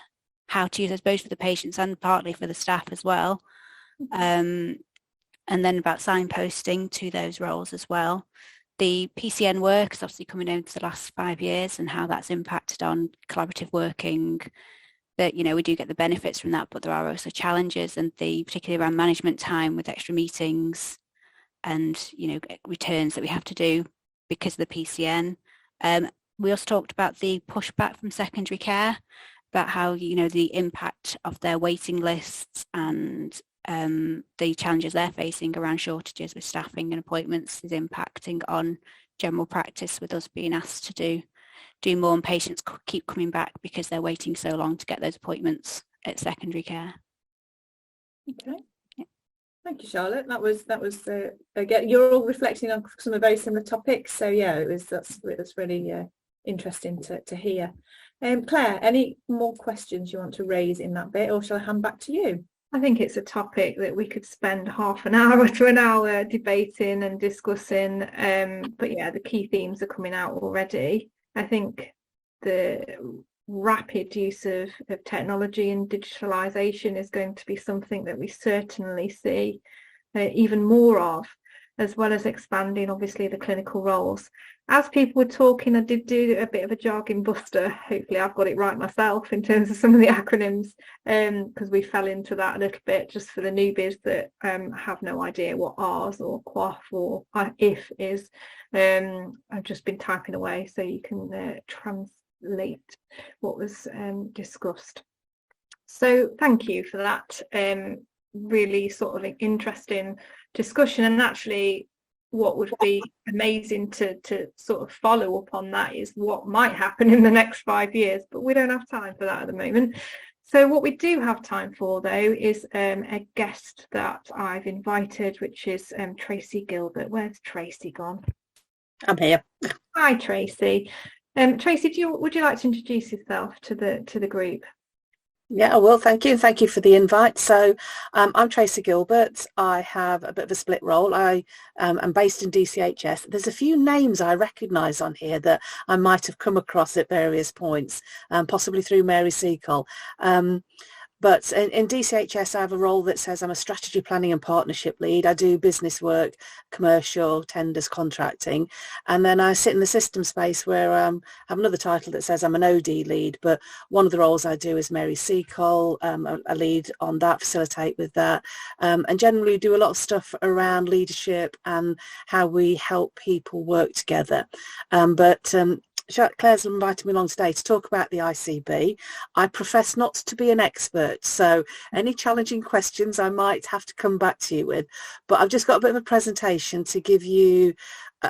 [SPEAKER 18] how to use those both for the patients and partly for the staff as well. And then about signposting to those roles as well. The PCN work is obviously coming into the last 5 years and how that's impacted on collaborative working, that, we do get the benefits from that, but there are also challenges, and particularly around management time with extra meetings and, returns that we have to do because of the PCN. We also talked about the pushback from secondary care, about how, the impact of their waiting lists and the challenges they're facing around shortages with staffing and appointments is impacting on general practice, with us being asked to do more, and patients keep coming back because they're waiting so long to get those appointments at secondary care.
[SPEAKER 3] Okay. Yeah. Thank you, Charlotte. That was again, you're all reflecting on some very similar topics, so yeah, that's really interesting to hear. Claire, any more questions you want to raise in that bit, or shall I hand back to you?
[SPEAKER 1] I think it's a topic that we could spend half an hour to an hour debating and discussing, but yeah, the key themes are coming out already. I think the rapid use of technology and digitalisation is going to be something that we certainly see even more of, as well as expanding obviously the clinical roles. As people were talking, I did do a bit of a jargon buster. Hopefully I've got it right myself in terms of some of the acronyms, because we fell into that a little bit just for the newbies that have no idea what R's or QOF or IF is. I've just been typing away so you can translate what was discussed. So thank you for that really sort of interesting discussion. And actually what would be amazing to sort of follow up on that is what might happen in the next 5 years, but we don't have time for that at the moment. So what we do have time for though is a guest that I've invited, which is Tracy Gilbert. Where's Tracy gone?
[SPEAKER 19] I'm here.
[SPEAKER 1] Hi Tracy. Tracy, would you like to introduce yourself to the group?
[SPEAKER 19] Yeah, well, thank you. And thank you for the invite. So I'm Tracy Gilbert. I have a bit of a split role. I am based in DCHS. There's a few names I recognise on here that I might have come across at various points, possibly through Mary Seacole. But in DCHS, I have a role that says I'm a strategy planning and partnership lead. I do business work, commercial, tenders, contracting. And then I sit in the system space where I have another title that says I'm an OD lead. But one of the roles I do is Mary Seacole, a lead on that, facilitate with that. And generally do a lot of stuff around leadership and how we help people work together. Claire's invited me along today to talk about the ICB. I profess not to be an expert, so any challenging questions I might have to come back to you with. But I've just got a bit of a presentation to give you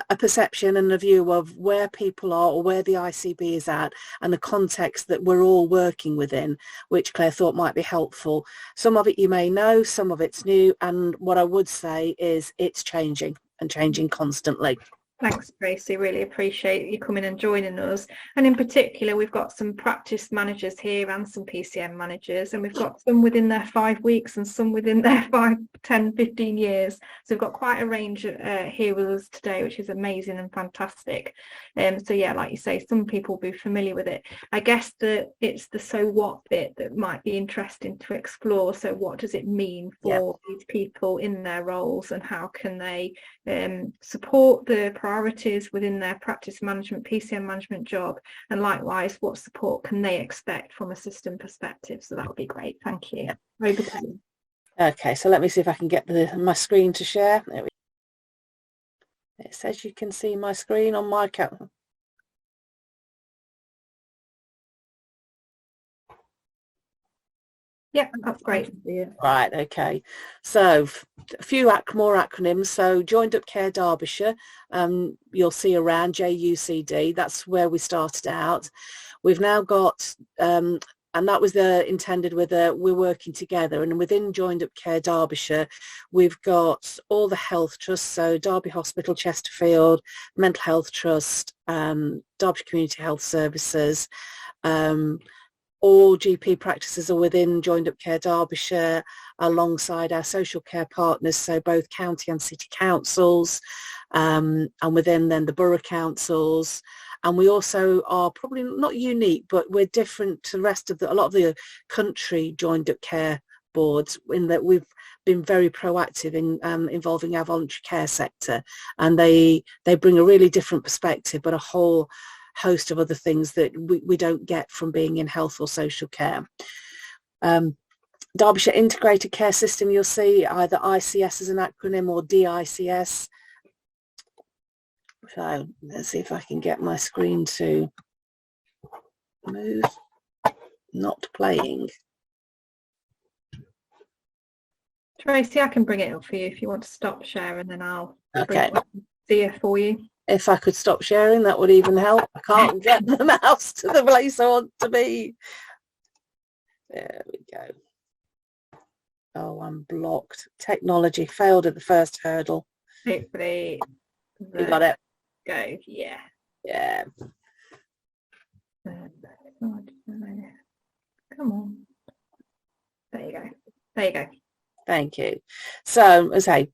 [SPEAKER 19] a perception and a view of where people are or where the ICB is at and the context that we're all working within, which Claire thought might be helpful. Some of it you may know, some of it's new, and what I would say is it's changing and changing constantly.
[SPEAKER 1] Thanks, Tracy. Really appreciate you coming and joining us. And in particular, we've got some practice managers here and some PCM managers, and we've got some within their 5 weeks and some within their 5, 10, 15 years. So we've got quite a range here with us today, which is amazing and fantastic. So yeah, like you say, some people will be familiar with it. I guess that it's the so what bit that might be interesting to explore. So what does it mean for these people in their roles, and how can they support the priorities within their practice management, PCM management job, and likewise what support can they expect from a system perspective? So that would be great. Thank you. Over to you.
[SPEAKER 19] Okay, so let me see if I can get my screen to share. There we go. It says you can see my screen on my camera.
[SPEAKER 1] Yeah, that's great.
[SPEAKER 19] Right, okay. So a few more acronyms. So Joined Up Care Derbyshire, you'll see around JUCD. That's where we started out. We've now got, and that was intended with we're working together. And within Joined Up Care Derbyshire, we've got all the health trusts. So Derby Hospital, Chesterfield, Mental Health Trust, Derbyshire Community Health Services, all GP practices are within Joined Up Care Derbyshire alongside our social care partners, so both county and city councils, and within then the borough councils. And we also are probably not unique, but we're different to the rest of a lot of the country Joined Up Care boards in that we've been very proactive in involving our voluntary care sector, and they bring a really different perspective, but a whole host of other things that we don't get from being in health or social care. Derbyshire Integrated Care System, you'll see either ICS as an acronym or DICS. So let's see if I can get my screen to move. Not playing.
[SPEAKER 1] Tracy, I can bring it up for you if you want to stop sharing, then I'll
[SPEAKER 19] okay.
[SPEAKER 1] See it for you.
[SPEAKER 19] If I could stop sharing, that would even help. I can't get the mouse to the place I want to be. There we go. Oh, I'm blocked. Technology failed at the first hurdle.
[SPEAKER 1] Hopefully.
[SPEAKER 19] You got it.
[SPEAKER 1] Go. Yeah.
[SPEAKER 19] Yeah.
[SPEAKER 1] Come on. There you go. There you go.
[SPEAKER 19] Thank you. So, as I say,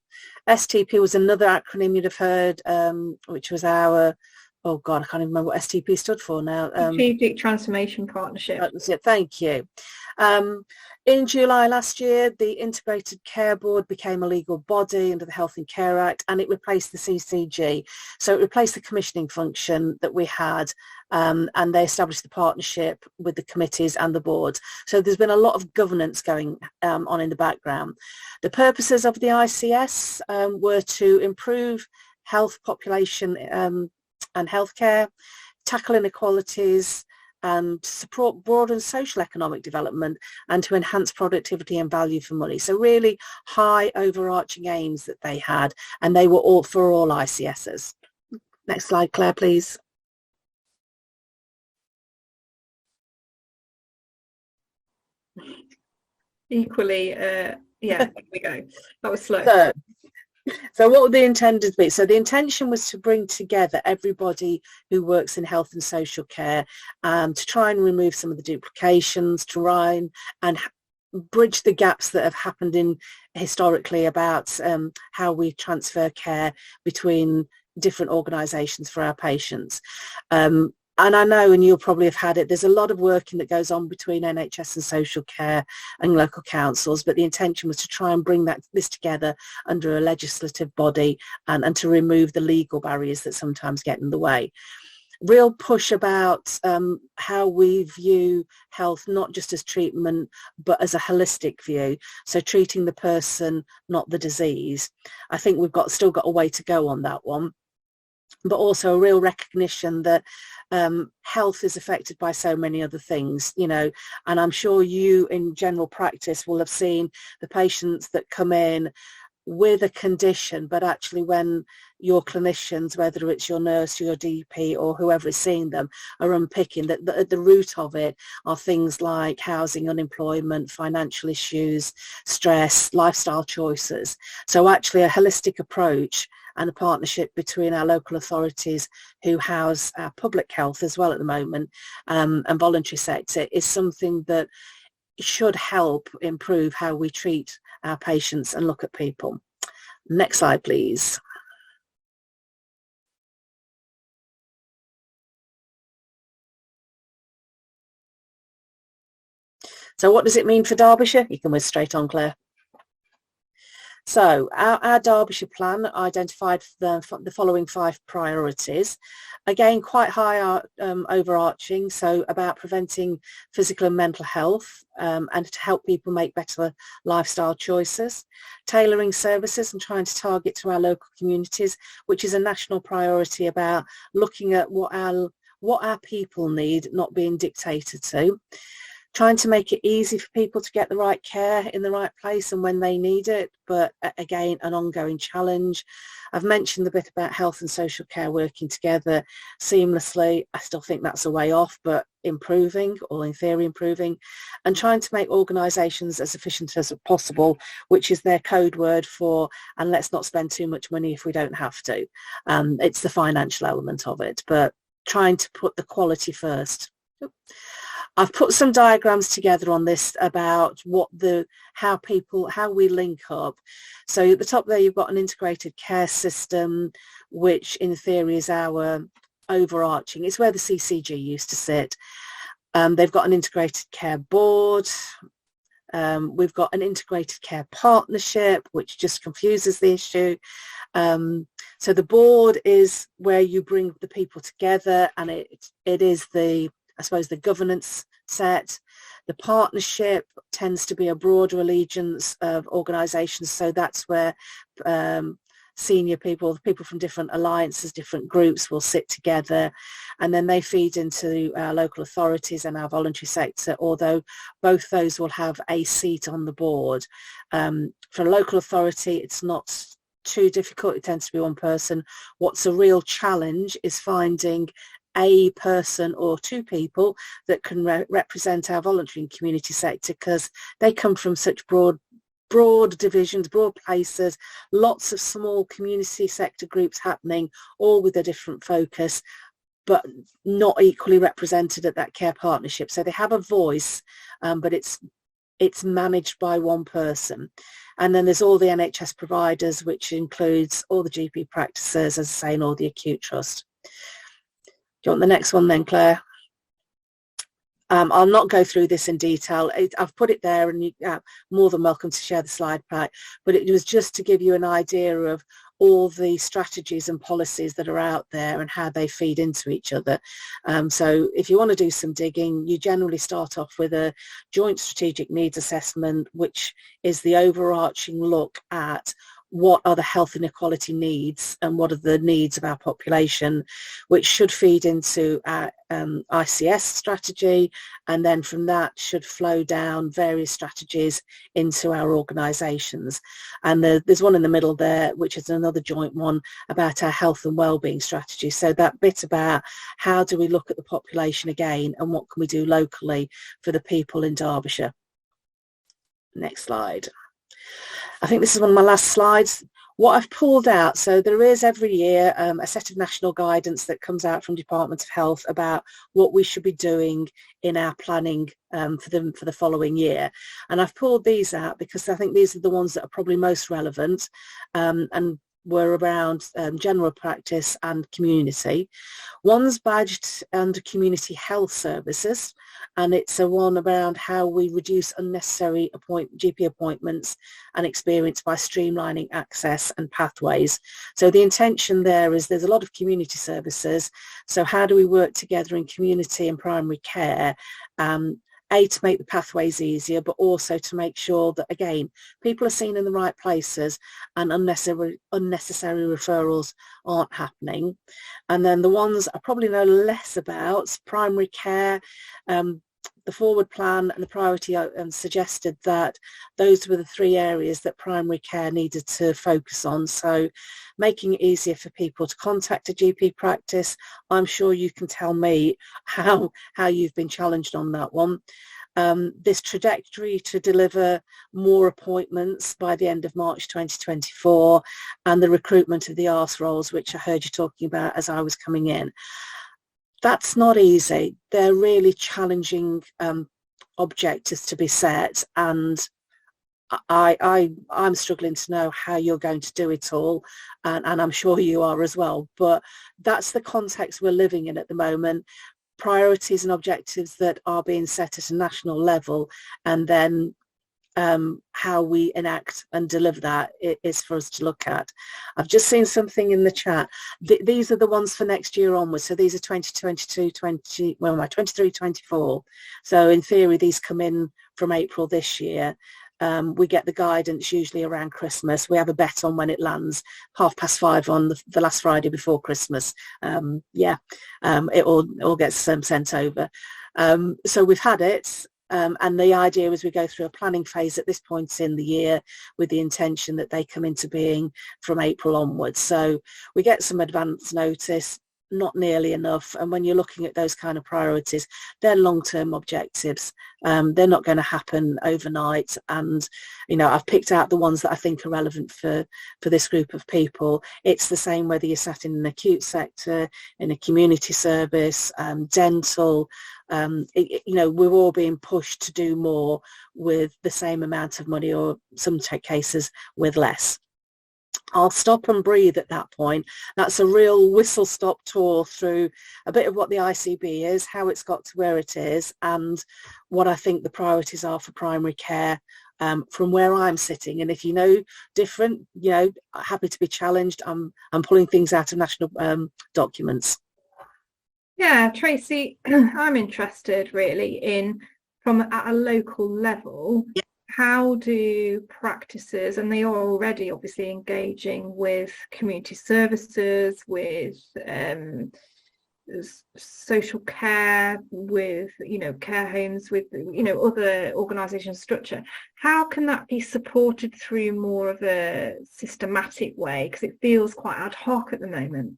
[SPEAKER 19] STP was another acronym you'd have heard, which was our, oh God, I can't even remember what STP stood for now.
[SPEAKER 1] Strategic Transformation Partnership.
[SPEAKER 19] That was it. Thank you. In July last year, the Integrated Care Board became a legal body under the Health and Care Act, and it replaced the CCG. So it replaced the commissioning function that we had, and they established the partnership with the committees and the board. So there's been a lot of governance going on in the background. The purposes of the ICS were to improve health, population and healthcare, tackle inequalities, and support broad and social economic development, and to enhance productivity and value for money. So really high overarching aims that they had, and they were all for all ICSs. Next slide, Claire, please.
[SPEAKER 1] Equally, yeah, there we go. That was slow.
[SPEAKER 19] So what were the intended be? So the intention was to bring together everybody who works in health and social care, to try and remove some of the duplications, to try and bridge the gaps that have happened historically about how we transfer care between different organisations for our patients. and I know, and you'll probably have had it, there's a lot of working that goes on between NHS and social care and local councils, but the intention was to try and bring this together under a legislative body and to remove the legal barriers that sometimes get in the way. Real push about how we view health, not just as treatment, but as a holistic view. So treating the person, not the disease. I think we've still got a way to go on that one. But also a real recognition that health is affected by so many other things, you know, and I'm sure you in general practice will have seen the patients that come in with a condition, but actually when your clinicians, whether it's your nurse, your DP or whoever is seeing them, are unpicking that at the root of it are things like housing, unemployment, financial issues, stress, lifestyle choices. So actually a holistic approach and a partnership between our local authorities who house our public health as well at the moment and voluntary sector is something that should help improve how we treat our patients and look at people. Next slide, please. So what does it mean for Derbyshire? You can whiz straight on, Claire. So our Derbyshire plan identified the following 5 priorities. Again, quite high overarching, so about preventing physical and mental health and to help people make better lifestyle choices. Tailoring services and trying to target to our local communities, which is a national priority about looking at what our people need, not being dictated to. Trying to make it easy for people to get the right care in the right place and when they need it, but again, an ongoing challenge. I've mentioned the bit about health and social care working together seamlessly. I still think that's a way off, but improving, or in theory improving, and trying to make organisations as efficient as possible, which is their code word for, and let's not spend too much money if we don't have to. It's the financial element of it, but trying to put the quality first. I've put some diagrams together on this about how we link up. So at the top there you've got an integrated care system, which in theory is our overarching. It's where the CCG used to sit. They've got an integrated care board. We've got an integrated care partnership, which just confuses the issue. So the board is where you bring the people together, and it is the, I suppose, the governance set. The partnership tends to be a broader allegiance of organisations, so that's where senior people from different alliances, different groups will sit together, and then they feed into our local authorities and our voluntary sector, although both those will have a seat on the board. For a local authority, it's not too difficult. It tends to be one person. What's a real challenge is finding a person or 2 people that can represent our voluntary and community sector, because they come from such broad divisions, broad places, lots of small community sector groups happening, all with a different focus, but not equally represented at that care partnership. So they have a voice, but it's managed by one person. And then there's all the NHS providers, which includes all the GP practices, as I say, and all the acute trust. Do you want the next one then, Claire? I'll not go through this in detail. I've put it there, and you're more than welcome to share the slide pack, but it was just to give you an idea of all the strategies and policies that are out there and how they feed into each other. So if you want to do some digging, you generally start off with a joint strategic needs assessment, which is the overarching look at what are the health inequality needs and what are the needs of our population, which should feed into our ICS strategy, and then from that should flow down various strategies into our organisations. And there's one in the middle there, which is another joint one about our health and wellbeing strategy. So that bit about how do we look at the population again and what can we do locally for the people in Derbyshire. Next slide. I think this is one of my last slides. What I've pulled out, so there is every year a set of national guidance that comes out from Department of Health about what we should be doing in our planning for the following year. And I've pulled these out because I think these are the ones that are probably most relevant. And were around general practice and community. One's badged under community health services, and it's a one around how we reduce unnecessary GP appointments and experience by streamlining access and pathways. So the intention there is there's a lot of community services. So how do we work together in community and primary care? To make the pathways easier, but also to make sure that, again, people are seen in the right places and unnecessary referrals aren't happening. And then the ones I probably know less about, primary care, the forward plan and the priority suggested that those were the three areas that primary care needed to focus on. So making it easier for people to contact a GP practice. I'm sure you can tell me how you've been challenged on that one. This trajectory to deliver more appointments by the end of March 2024, and the recruitment of the ARS roles, which I heard you talking about as I was coming in. That's not easy. They're really challenging objectives to be set, and I'm struggling to know how you're going to do it all, and I'm sure you are as well. But that's the context we're living in at the moment. Priorities and objectives that are being set at a national level, and then how we enact and deliver that is for us to look at. I've just seen something in the chat. These are the ones for next year onwards. So these are 2022, 23, 24. So in theory, these come in from April this year. We get the guidance usually around Christmas. We have a bet on when it lands, 5:30 on the last Friday before Christmas. It all gets sent over. So we've had it. And the idea is we go through a planning phase at this point in the year with the intention that they come into being from April onwards. So we get some advance notice, not nearly enough. And when you're looking at those kind of priorities, they're long-term objectives. They're not going to happen overnight. And, I've picked out the ones that I think are relevant for this group of people. It's the same whether you're sat in an acute sector, in a community service, dental. We're all being pushed to do more with the same amount of money, or some cases with less. I'll stop and breathe at that point. That's a real whistle-stop tour through a bit of what the ICB is, how it's got to where it is, and what I think the priorities are for primary care from where I'm sitting. And if you know different, happy to be challenged. I'm pulling things out of national documents.
[SPEAKER 1] Yeah, Tracy, I'm interested really in, from at a local level, how do practices, and they are already obviously engaging with community services, with social care, with care homes, with other organisation structure, how can that be supported through more of a systematic way? Because it feels quite ad hoc at the moment.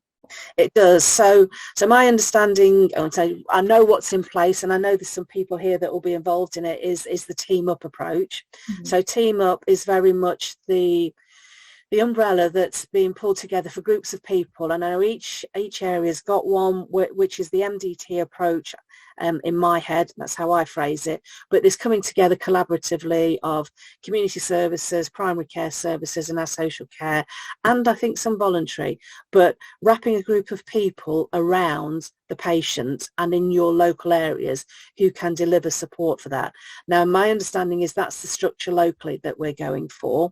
[SPEAKER 19] It does. So my understanding, I know what's in place, and I know there's some people here that will be involved in it, is the team up approach. Mm-hmm. So team up is very much the umbrella that's being pulled together for groups of people. And I know each area's got one, which is the MDT approach. In my head, that's how I phrase it, but this coming together collaboratively of community services, primary care services, and our social care, and I think some voluntary, but wrapping a group of people around the patient and in your local areas who can deliver support for that. Now, my understanding is that's the structure locally that we're going for.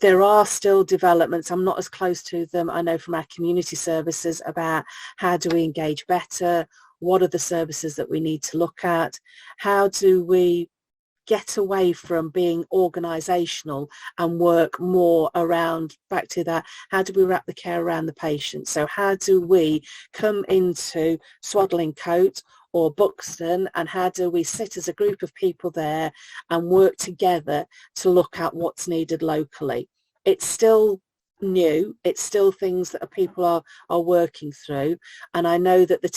[SPEAKER 19] There are still developments. I'm not as close to them. I know from our community services about how do we engage better, what are the services that we need to look at, how do we get away from being organisational and work more around, back to that, how do we wrap the care around the patient? So how do we come into Swaddling Coat or Buxton, and how do we sit as a group of people there and work together to look at what's needed locally? It's still new, it's still things that people are working through, and I know that the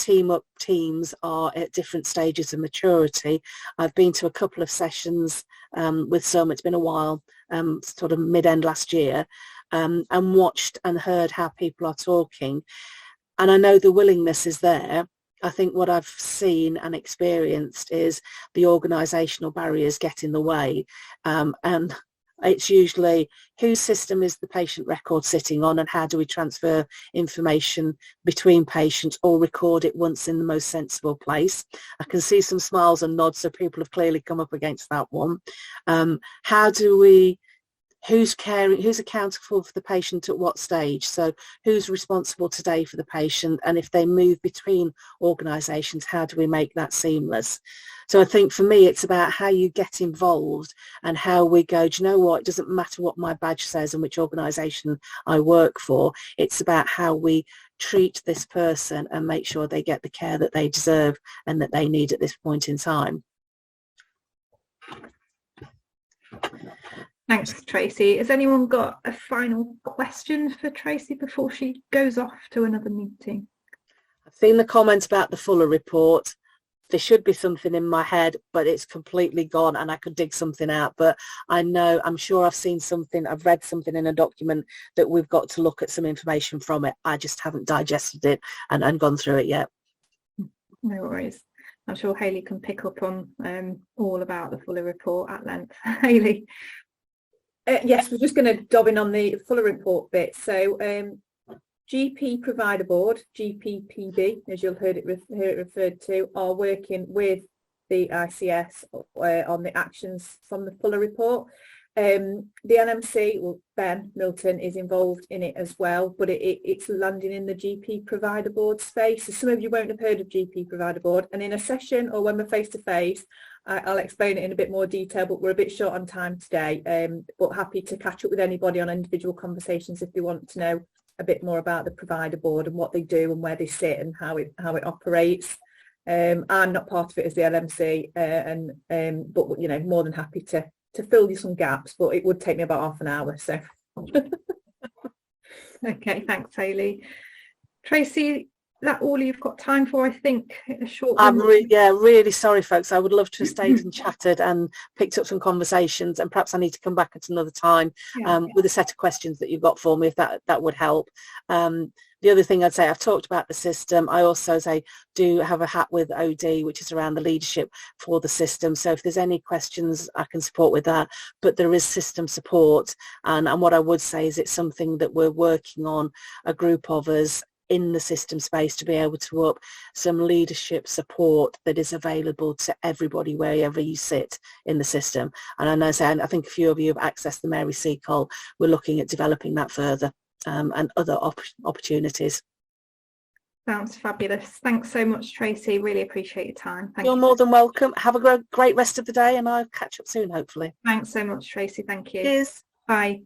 [SPEAKER 19] teams are at different stages of maturity. I've been to a couple of sessions with some, it's been a while, sort of mid-end last year, and watched and heard how people are talking, and I know the willingness is there. I think what I've seen and experienced is the organisational barriers get in the way, and it's usually whose system is the patient record sitting on and how do we transfer information between patients or record it once in the most sensible place. I can see some smiles and nods, so people have clearly come up against that one. How do we, who's caring, who's accountable for the patient at what stage? So who's responsible today for the patient, and if they move between organisations, how do we make that seamless? So I think for me it's about how you get involved and how we go, do you know what, it doesn't matter what my badge says and which organisation I work for, it's about how we treat this person and make sure they get the care that they deserve and that they need at this point in time.
[SPEAKER 1] Thanks, Tracy. Has anyone got a final question for Tracy before she goes off to another meeting?
[SPEAKER 19] I've seen the comments about the Fuller report. There should be something in my head, but it's completely gone and I could dig something out. But I know, I'm sure I've seen something, I've read something in a document that we've got to look at some information from it. I just haven't digested it and gone through it yet.
[SPEAKER 1] No worries. I'm sure Hayley can pick up on all about the Fuller report at length. Hayley.
[SPEAKER 3] Yes, we're just going to dob in on the Fuller report bit. So GP Provider Board, GPPB, as you'll heard it referred to, are working with the ICS on the actions from the Fuller report. The NMC, well, Ben Milton is involved in it as well, but it's landing in the GP Provider Board space. So some of you won't have heard of GP Provider Board, and in a session or when we're face-to-face, I'll explain it in a bit more detail, but we're a bit short on time today, but happy to catch up with anybody on individual conversations if they want to know a bit more about the Provider Board and what they do and where they sit and how it operates. I'm not part of it as the LMC, but you know, more than happy to fill you some gaps, but it would take me about half an hour. So,
[SPEAKER 1] okay, thanks, Hayley. Tracy, that all you've got time for? I think a short.
[SPEAKER 19] I'm really sorry, folks. I would love to have stayed and chatted and picked up some conversations, and perhaps I need to come back at another time with a set of questions that you've got for me, if that would help. The other thing I'd say, I've talked about the system. I also do have a hat with OD, which is around the leadership for the system. So if there's any questions, I can support with that. But there is system support. And what I would say is it's something that we're working on, a group of us in the system space, to be able to up some leadership support that is available to everybody wherever you sit in the system. And I think a few of you have accessed the Mary Seacole. We're looking at developing that further. And other opportunities.
[SPEAKER 1] Sounds fabulous. Thanks so much, Tracy. Really appreciate your time.
[SPEAKER 19] You're more than welcome. Have a great rest of the day, and I'll catch up soon, hopefully.
[SPEAKER 1] Thanks so much, Tracy. Thank you.
[SPEAKER 19] Cheers.
[SPEAKER 1] Bye.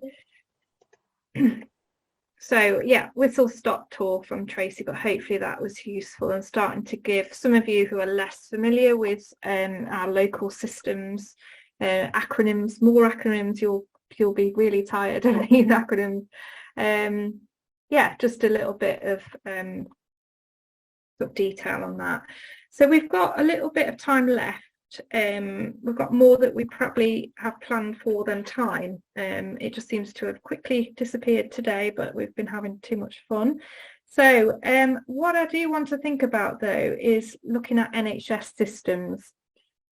[SPEAKER 1] So yeah, whistle stop tour from Tracy, but hopefully that was useful and starting to give some of you who are less familiar with our local systems acronyms, more acronyms. You'll be really tired of these acronyms. Yeah, just a little bit of sort of detail on that. So we've got a little bit of time left. We've got more that we probably have planned for than time. It just seems to have quickly disappeared today, but we've been having too much fun. So what I do want to think about though is looking at NHS systems.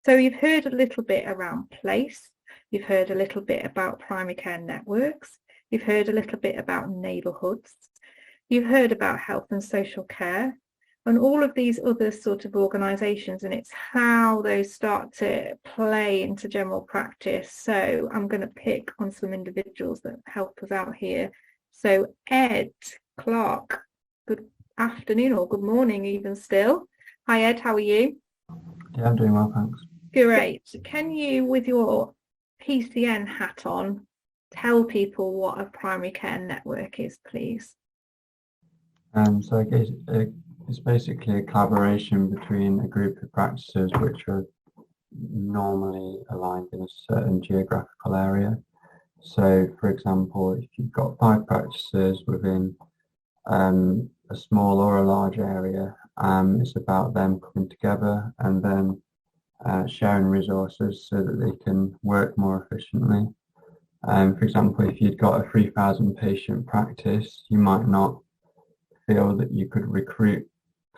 [SPEAKER 1] So you've heard a little bit around place, you've heard a little bit about primary care networks, you've heard a little bit about neighbourhoods, you've heard about health and social care, and all of these other sort of organisations, and it's how those start to play into general practice. So I'm going to pick on some individuals that help us out here. So Ed Clark, good afternoon or good morning even still. Hi Ed, how are you?
[SPEAKER 20] Yeah, I'm doing well, thanks.
[SPEAKER 1] Great. Can you, with your PCN hat on, tell people what a primary care network is, please?
[SPEAKER 20] So I guess it's basically a collaboration between a group of practices which are normally aligned in a certain geographical area. So, for example, if you've got 5 practices within a small or a large area, it's about them coming together and then sharing resources so that they can work more efficiently. For example, if you've got a 3,000 patient practice, you might not feel that you could recruit,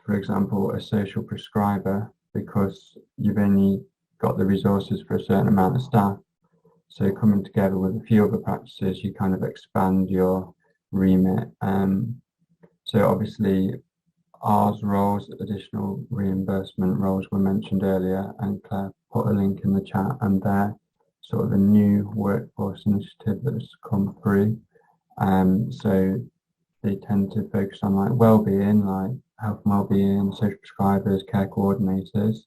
[SPEAKER 20] for example, a social prescriber because you've only got the resources for a certain amount of staff. So coming together with a few other practices, you kind of expand your remit. So obviously ours roles, additional reimbursement roles were mentioned earlier, and Claire put a link in the chat, and they're sort of a new workforce initiative that's come through. So they tend to focus on like well-being, like health and well-being, social prescribers, care coordinators.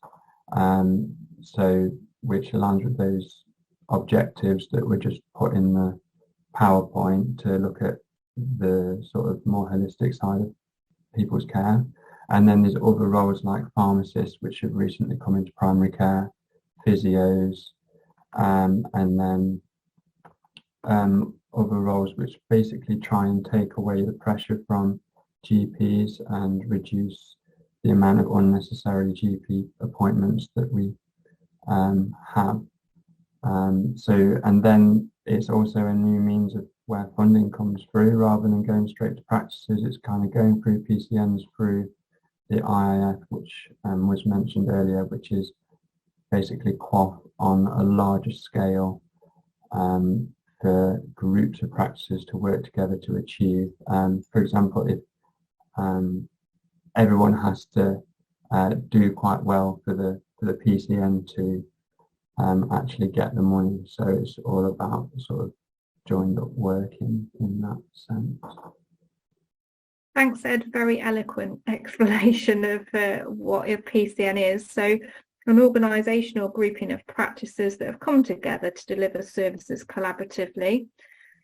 [SPEAKER 20] So which aligns with those objectives that were just put in the PowerPoint to look at the sort of more holistic side of people's care. And then there's other roles like pharmacists, which have recently come into primary care, physios, and then other roles which basically try and take away the pressure from GPs and reduce the amount of unnecessary GP appointments that we have. And then it's also a new means of where funding comes through, rather than going straight to practices. It's kind of going through PCNs through the IIF, which was mentioned earlier, which is basically QOF on a larger scale for groups of practices to work together to achieve. For example, if everyone has to do quite well for the PCN to actually get the money. So it's all about sort of joined up working in that sense.
[SPEAKER 1] Thanks, Ed. Very eloquent explanation of what a PCN is. So an organisational grouping of practices that have come together to deliver services collaboratively.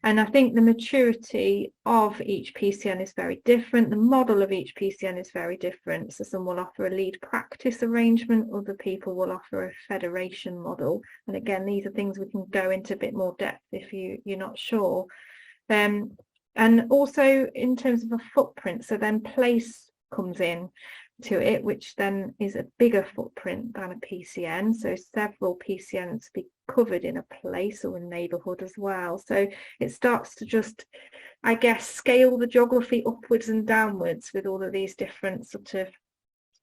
[SPEAKER 1] And I think the maturity of each PCN is very different. The model of each PCN is very different. So some will offer a lead practice arrangement, other people will offer a federation model. And again, these are things we can go into a bit more depth if you're not sure. And also in terms of a footprint, so then place comes in to it, which then is a bigger footprint than a PCN. So several PCNs be covered in a place or a neighbourhood as well. So it starts to just, I guess, scale the geography upwards and downwards with all of these different sort of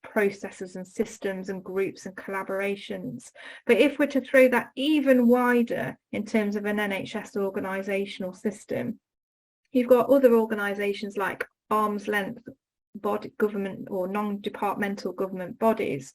[SPEAKER 1] processes and systems and groups and collaborations. But if we're to throw that even wider in terms of an NHS organisational system, you've got other organisations like arm's length body government or non-departmental government bodies.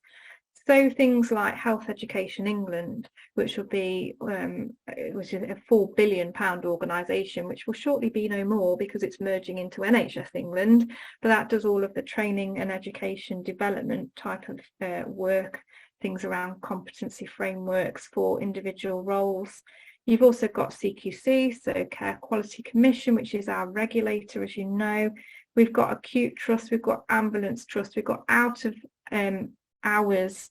[SPEAKER 1] So things like Health Education England, which will be which is a £4 billion organisation, which will shortly be no more because it's merging into NHS England, but that does all of the training and education development type of work, things around competency frameworks for individual roles. You've also got CQC, so Care Quality Commission, which is our regulator, as you know. We've got Acute Trust, we've got Ambulance Trust, we've got out of hours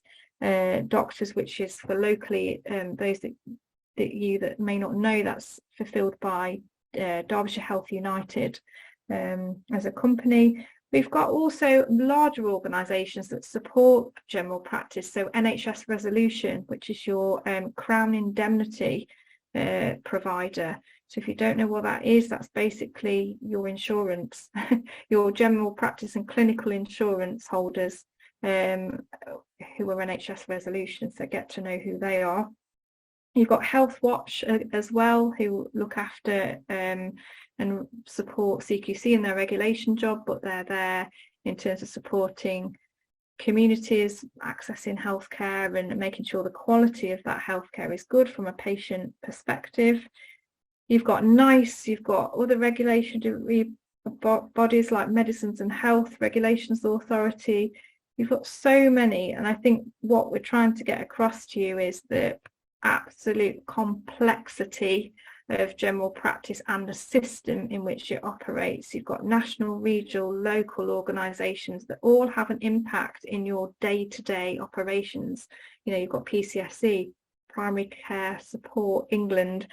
[SPEAKER 1] doctors, which is for locally, those that may not know, that's fulfilled by Derbyshire Health United as a company. We've got also larger organisations that support general practice, so NHS Resolution, which is your Crown indemnity provider. So if you don't know what that is, that's basically your insurance, your general practice and clinical insurance holders who are NHS Resolution, so get to know who they are. You've got Health Watch as well, who look after and support CQC in their regulation job, but they're there in terms of supporting communities accessing healthcare and making sure the quality of that healthcare is good from a patient perspective. You've got NICE, you've got other regulatory bodies like Medicines and Health Regulations Authority. You've got so many, and I think what we're trying to get across to you is the absolute complexity of general practice and the system in which it operates. You've got national, regional, local organisations that all have an impact in your day-to-day operations. You know, you've got PCSE, Primary Care Support England,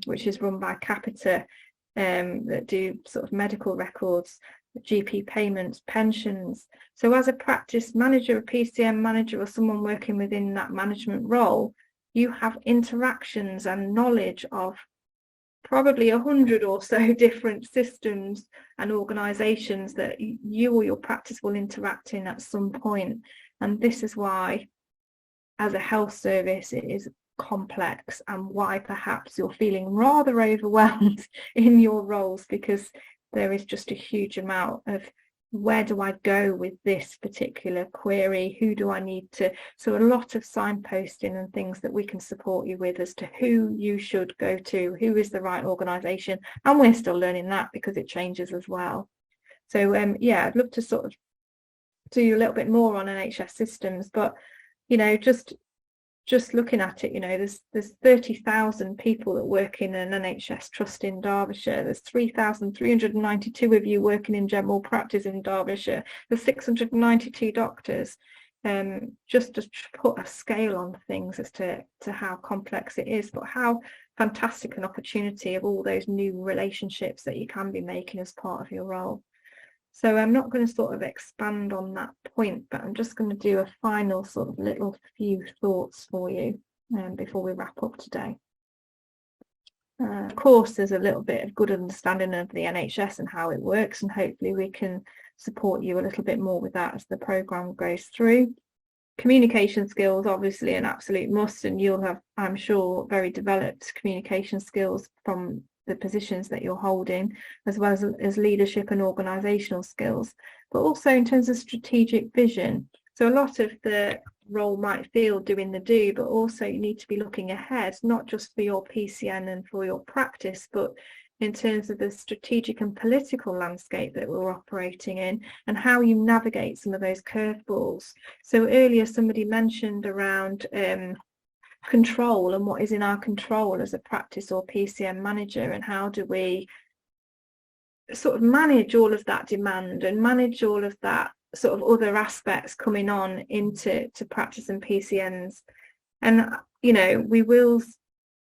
[SPEAKER 1] which is run by Capita, that do sort of medical records, GP payments, pensions. So as a practice manager, a PCM manager, or someone working within that management role, you have interactions and knowledge of probably 100 or so different systems and organisations that you or your practice will interact in at some point. And this is why, as a health service, it is complex and why perhaps you're feeling rather overwhelmed in your roles, because there is just a huge amount of where do I go with this particular query, who do I need to, so a lot of signposting and things that we can support you with as to who you should go to, who is the right organisation, and we're still learning that because it changes as well. So yeah, I'd love to sort of do a little bit more on NHS systems, but you know, just looking at it, you know, there's 30,000 people that work in an NHS trust in Derbyshire. There's 3,392 of you working in general practice in Derbyshire. There's 692 doctors. Just to put a scale on things as to how complex it is, but how fantastic an opportunity of all those new relationships that you can be making as part of your role. So I'm not going to sort of expand on that point, but I'm just going to do a final sort of little few thoughts for you before we wrap up today. Of course, there's a little bit of good understanding of the NHS and how it works, and hopefully we can support you a little bit more with that as the programme goes through. Communication skills, obviously an absolute must, and you'll have, I'm sure, very developed communication skills from the positions that you're holding, as well as leadership and organisational skills, but also in terms of strategic vision. So a lot of the role might feel doing the do, but also you need to be looking ahead, not just for your PCN and for your practice, but in terms of the strategic and political landscape that we're operating in, and how you navigate some of those curveballs. So earlier somebody mentioned around control and what is in our control as a practice or PCN manager, and how do we sort of manage all of that demand and manage all of that sort of other aspects coming on into practice and PCNs. And you know, we will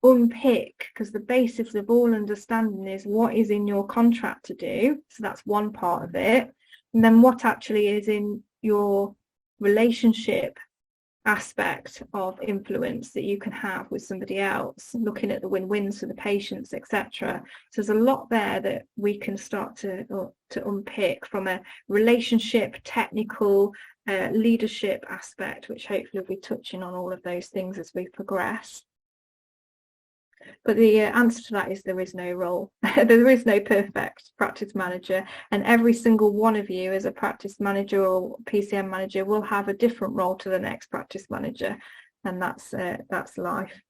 [SPEAKER 1] unpick, because the basis of all understanding is what is in your contract to do, so that's one part of it, and then what actually is in your relationship aspect of influence that you can have with somebody else, looking at the win-wins for the patients, etc. So there's a lot there that we can start to unpick from a relationship, technical, leadership aspect, which hopefully we'll be touching on all of those things as we progress. But the answer to that is there is no role. There is no perfect practice manager, and every single one of you as a practice manager or PCN manager will have a different role to the next practice manager, and that's life.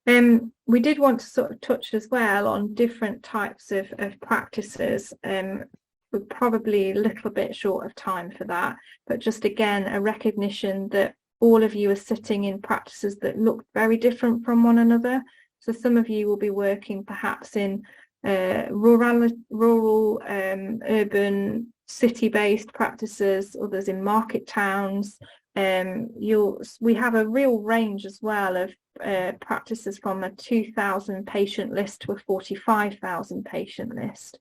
[SPEAKER 1] We did want to sort of touch as well on different types of practices. We're probably a little bit short of time for that, but just again a recognition that all of you are sitting in practices that look very different from one another. So some of you will be working perhaps in rural, urban, city-based practices, others in market towns. We have a real range as well of practices from a 2,000 patient list to a 45,000 patient list.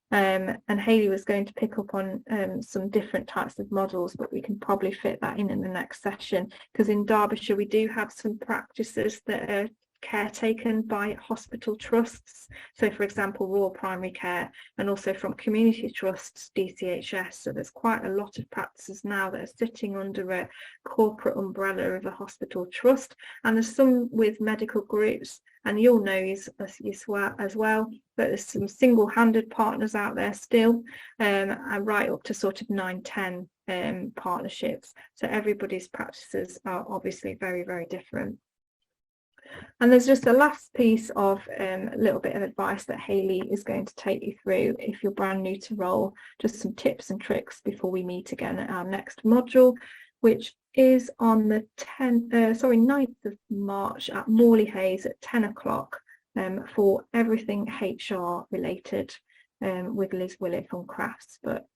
[SPEAKER 1] And Hayley was going to pick up on some different types of models, but we can probably fit that in the next session, because in Derbyshire we do have some practices that are caretaken by hospital trusts, so for example Royal Primary Care, and also from community trusts, DCHS. So there's quite a lot of practices now that are sitting under a corporate umbrella of a hospital trust, and there's some with medical groups, and you'll know as well that there's some single-handed partners out there still, and right up to sort of 9-10 partnerships. So everybody's practices are obviously very, very different. And there's just a last piece of a little bit of advice that Hayley is going to take you through if you're brand new to role, just some tips and tricks before we meet again at our next module, which is on the 9th of March at Morley Hayes at 10 o'clock for everything HR related with Liz Willett from Crafts. But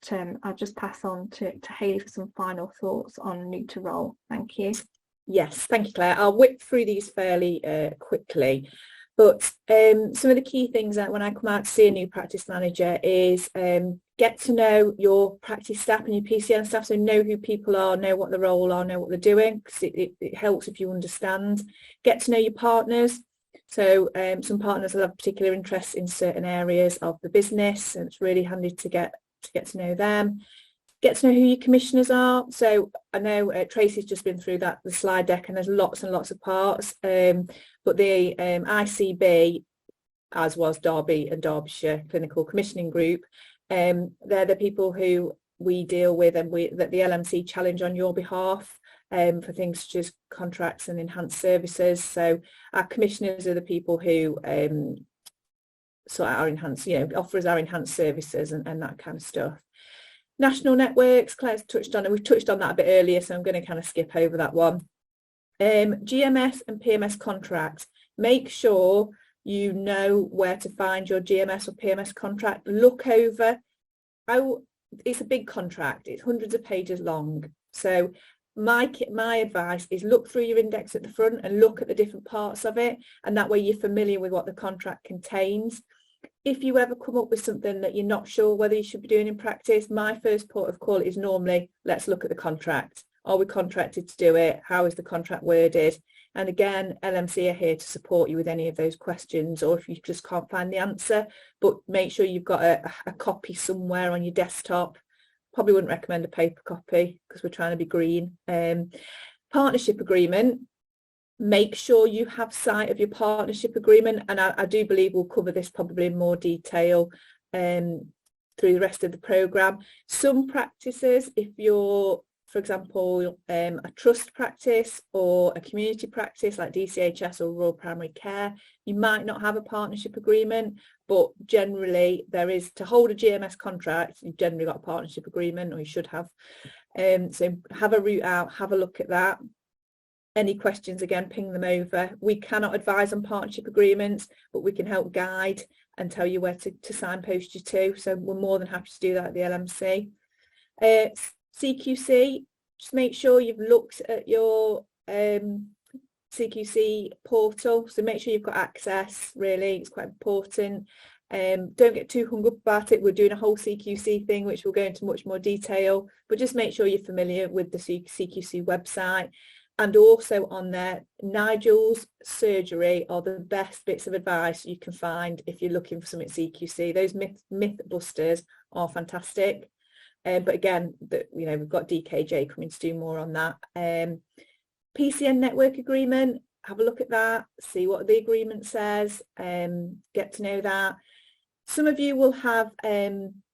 [SPEAKER 1] I'll just pass on to Hayley for some final thoughts on new to role. Thank you.
[SPEAKER 3] Yes, thank you, Claire. I'll whip through these fairly quickly, but some of the key things that when I come out to see a new practice manager is get to know your practice staff and your PCN staff, so know who people are, know what the role are, know what they're doing, because it helps if you understand. Get to know your partners. So some partners will have particular interests in certain areas of the business, and it's really handy to get to know them. Get to know who your commissioners are. So I know Tracy's just been through the slide deck, and there's lots and lots of parts. But the ICB, as was Derby and Derbyshire Clinical Commissioning Group, they're the people who we deal with, and that the LMC challenge on your behalf for things such as contracts and enhanced services. So our commissioners are the people who sort out our enhanced, offer us our enhanced services and that kind of stuff. National networks, Claire's touched on, and we've touched on that a bit earlier, so I'm going to kind of skip over that one. GMS and PMS contracts. Make sure you know where to find your GMS or PMS contract. Look over. It's a big contract. It's hundreds of pages long. So my advice is look through your index at the front and look at the different parts of it, and that way you're familiar with what the contract contains. If you ever come up with something that you're not sure whether you should be doing in practice, my first port of call is normally, let's look at the contract. Are we contracted to do it? How is the contract worded? And again, LMC are here to support you with any of those questions, or if you just can't find the answer, but make sure you've got a copy somewhere on your desktop. Probably wouldn't recommend a paper copy because we're trying to be green. Partnership agreement. Make sure you have sight of your partnership agreement, and I do believe we'll cover this probably in more detail through the rest of the programme. Some practices, if you're, for example, a trust practice or a community practice like DCHS or Rural Primary Care, you might not have a partnership agreement, but generally there is, to hold a GMS contract, you've generally got a partnership agreement, or you should have. So have a route out, have a look at that. Any questions, again, ping them over. We cannot advise on partnership agreements, but we can help guide and tell you where to signpost you to. So we're more than happy to do that at the LMC. CQC, just make sure you've looked at your CQC portal. So make sure you've got access, really. It's quite important. Don't get too hung up about it. We're doing a whole CQC thing, which we'll go into much more detail, but just make sure you're familiar with the CQC website. And also on there, Nigel's surgery are the best bits of advice you can find if you're looking for something CQC. Those myth busters are fantastic. But again, we've got DKJ coming to do more on that. PCN network agreement, have a look at that, see what the agreement says, get to know that. Some of you will have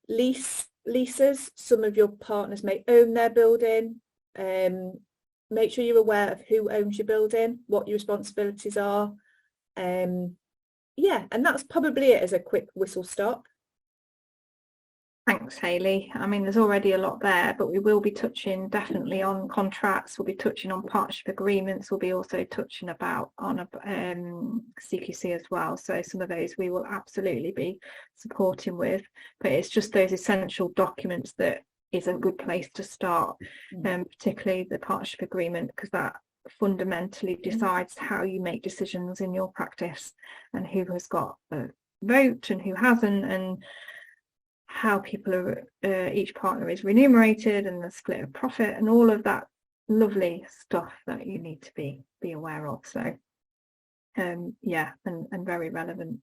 [SPEAKER 3] leases. Some of your partners may own their building. Make sure you're aware of who owns your building, what your responsibilities are. Yeah, and that's probably it as a quick whistle stop.
[SPEAKER 1] Thanks, Hayley. I mean, there's already a lot there, but we will be touching definitely on contracts. We'll be touching on partnership agreements. We'll be also touching on CQC as well. So some of those we will absolutely be supporting with, but it's just those essential documents that is a good place to start, particularly the partnership agreement, because that fundamentally decides how you make decisions in your practice and who has got a vote and who hasn't, and how people are, each partner is remunerated, and the split of profit, and all of that lovely stuff that you need to be aware of. So yeah, and very relevant.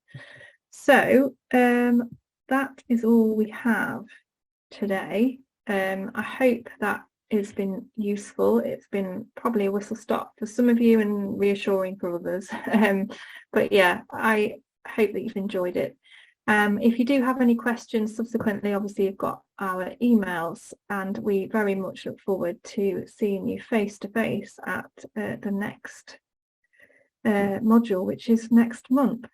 [SPEAKER 1] So that is all we have today. I hope that has been useful. It's been probably a whistle stop for some of you and reassuring for others. But yeah, I hope that you've enjoyed it. If you do have any questions subsequently, obviously you've got our emails, and we very much look forward to seeing you face to face at the next module, which is next month.